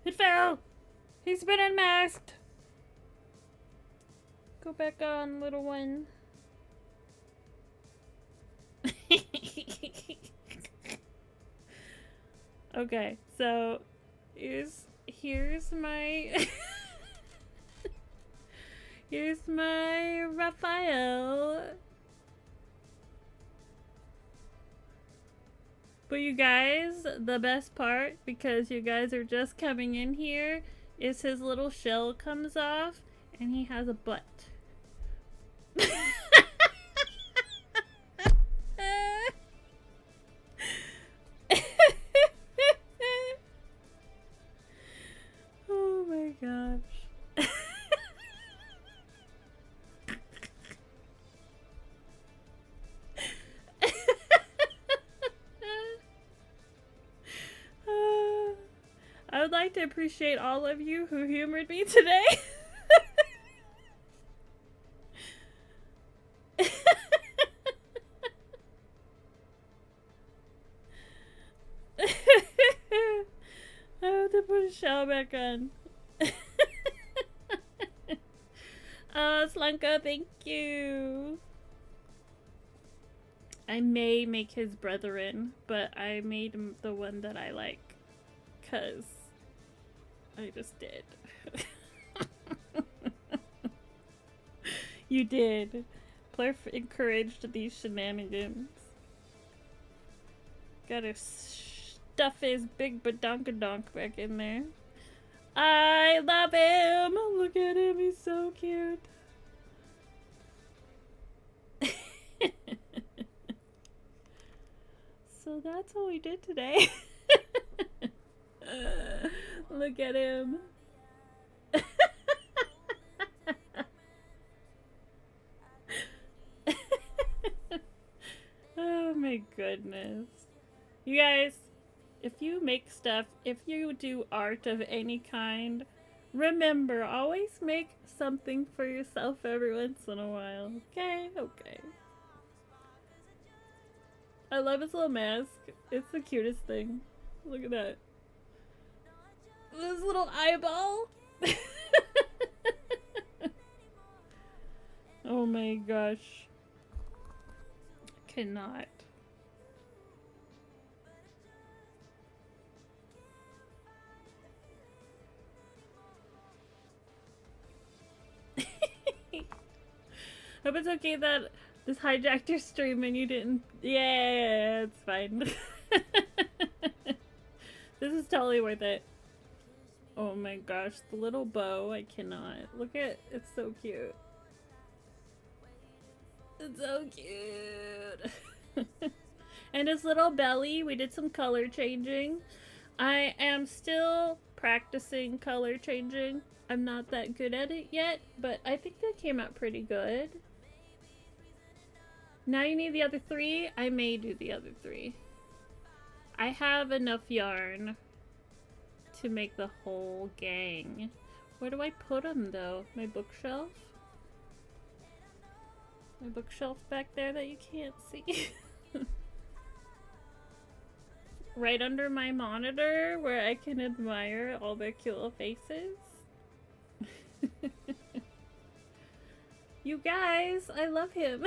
It fell! He's been unmasked! Go back on, little one. Okay, so here's my here's my Raphael. But you guys, the best part, because you guys are just coming in here, is his little shell comes off and he has a butt. Oh my gosh. I would like to appreciate all of you who humored me today. I have to put a shell back on. Oh, Slunko, thank you. I may make his brethren, but I made him the one that I like. Because I just did. You did. Plurf encouraged these shenanigans. Gotta stuff his big badonkadonk back in there. I love him! Look at him, he's so cute. So that's what we did today. Look at him. Oh my goodness. You guys, if you make stuff, if you do art of any kind, remember, always make something for yourself every once in a while. Okay? Okay. I love his little mask. It's the cutest thing. Look at that. This little eyeball. Oh my gosh. Cannot. Hope it's okay that this hijacked your stream and you didn't. Yeah, it's fine. This is totally worth it. Oh my gosh, the little bow, I cannot. Look at, it's so cute. It's so cute. And his little belly, we did some color changing. I am still practicing color changing. I'm not that good at it yet, but I think that came out pretty good. Now you need the other 3. I may do the other 3. I have enough yarn to make the whole gang. Where do I put them though? My bookshelf? My bookshelf back there that you can't see. Right under my monitor where I can admire all their cute little faces. You guys, I love him.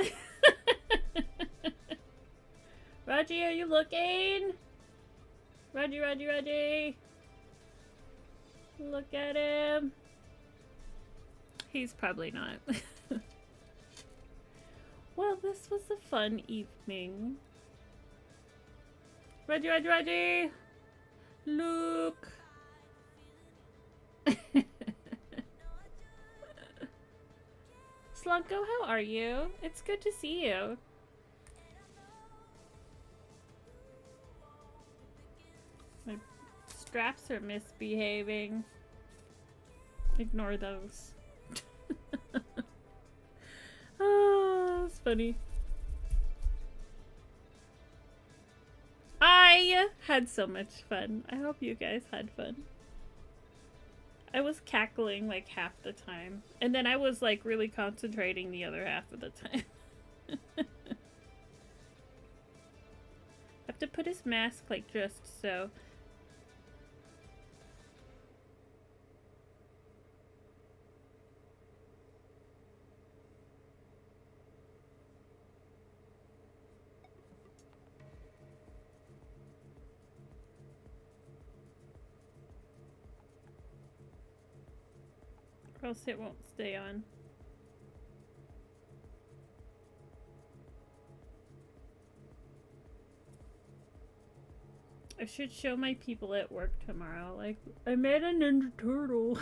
Raji, are you looking? Raji. Look at him. He's probably not. Well, this was a fun evening. Raji. Look. Slunko, how are you? It's good to see you. My straps are misbehaving. Ignore those. Oh, it's funny. I had so much fun. I hope you guys had fun. I was cackling like half the time. And then I was like really concentrating the other half of the time. I have to put his mask like just so. Or else it won't stay on. I should show my people at work tomorrow. Like, I made a Ninja Turtle.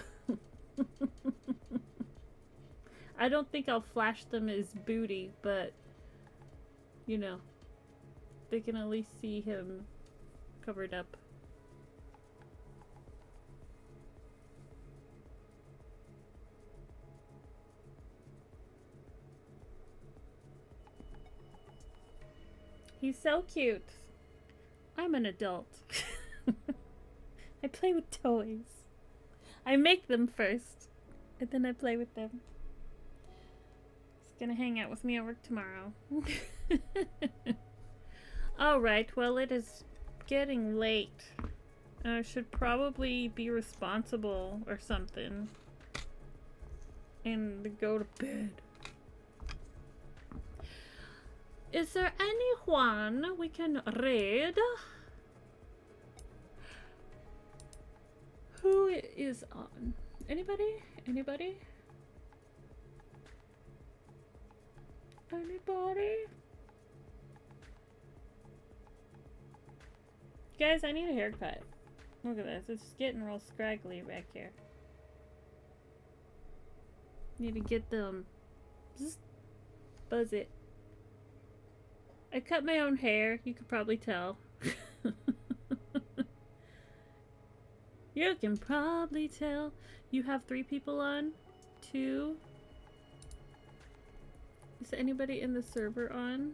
I don't think I'll flash them as booty, but, you know, they can at least see him covered up. He's so cute. I'm an adult. I play with toys. I make them first, and then I play with them. He's gonna hang out with me at work tomorrow. Alright, well, it is getting late. I should probably be responsible or something and go to bed. Is there anyone we can raid? Who is on? Anybody? Anybody? Anybody? Guys, I need a haircut. Look at this. It's getting real scraggly back here. Need to get them. Just buzz it. I cut my own hair. You could probably tell. You can probably tell. You have 3 people on? 2? Is anybody in the server on?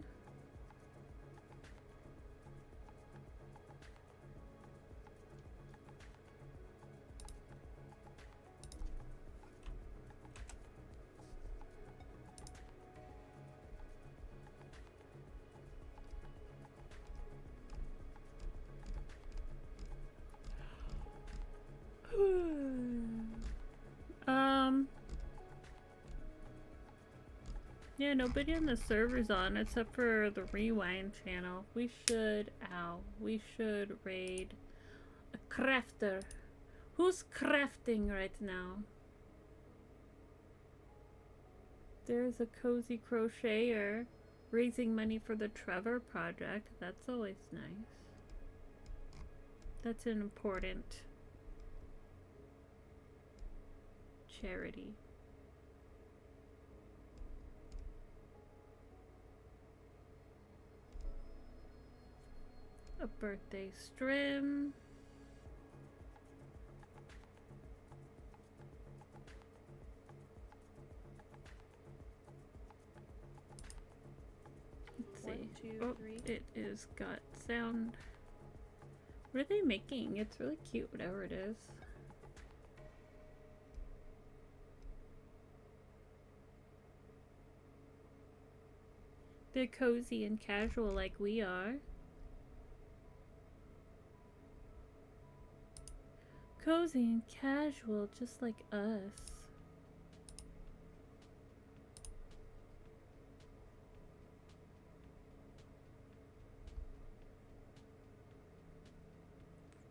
Yeah, nobody on the server's on except for the Rewind channel. We should raid a crafter. Who's crafting right now? There's a cozy crocheter raising money for the Trevor project. That's always nice. That's an important charity. A birthday strim. Let's see. 1, 2, 3. It is got sound. What are they making? It's really cute, whatever it is. They're cozy and casual like we are. Cozy and casual just like us.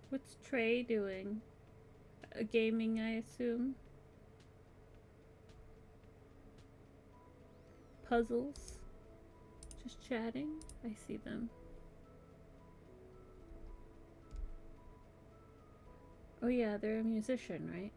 What's Trey doing? Gaming, I assume. Puzzles. Just chatting. I see them. Oh yeah, they're a musician, right?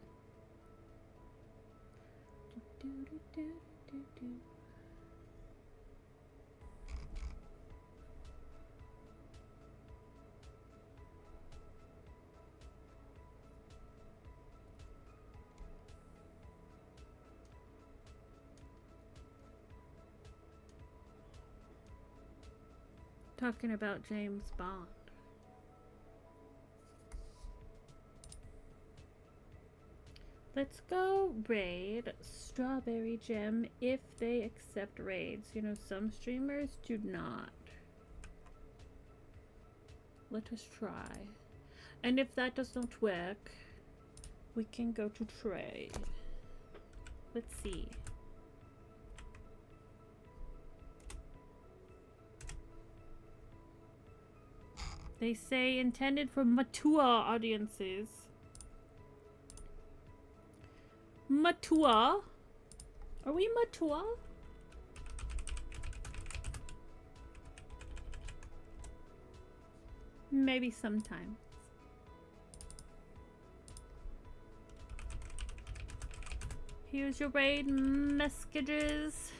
Talking about James Bond. Let's go raid Strawberry Gem if they accept raids. You know, some streamers do not. Let us try. And if that does not work, we can go to trade. Let's see. They say intended for mature audiences. Mature? Are we mature? maybe sometime. Here's your raid messages.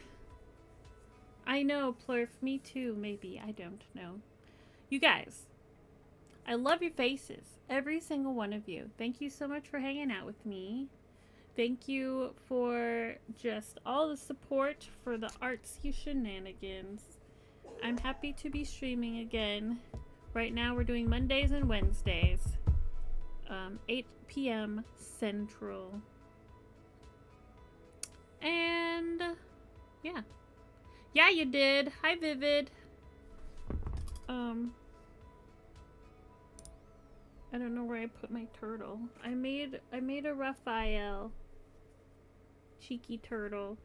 I know, Plurf, me too, maybe. I don't know. You guys, I love your faces. Every single one of you. Thank you so much for hanging out with me. Thank you for just all the support for the artsy shenanigans. I'm happy to be streaming again. Right now we're doing Mondays and Wednesdays. 8 p.m. Central. And yeah. Yeah, you did. Hi, Vivid. I don't know where I put my turtle. I made a Raphael. Cheeky turtle.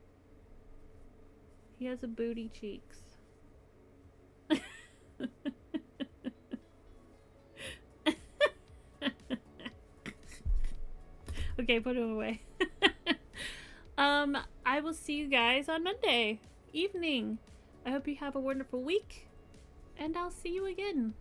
He has a booty cheeks. Okay, put him away. I will see you guys on Monday evening. I hope you have a wonderful week, and I'll see you again.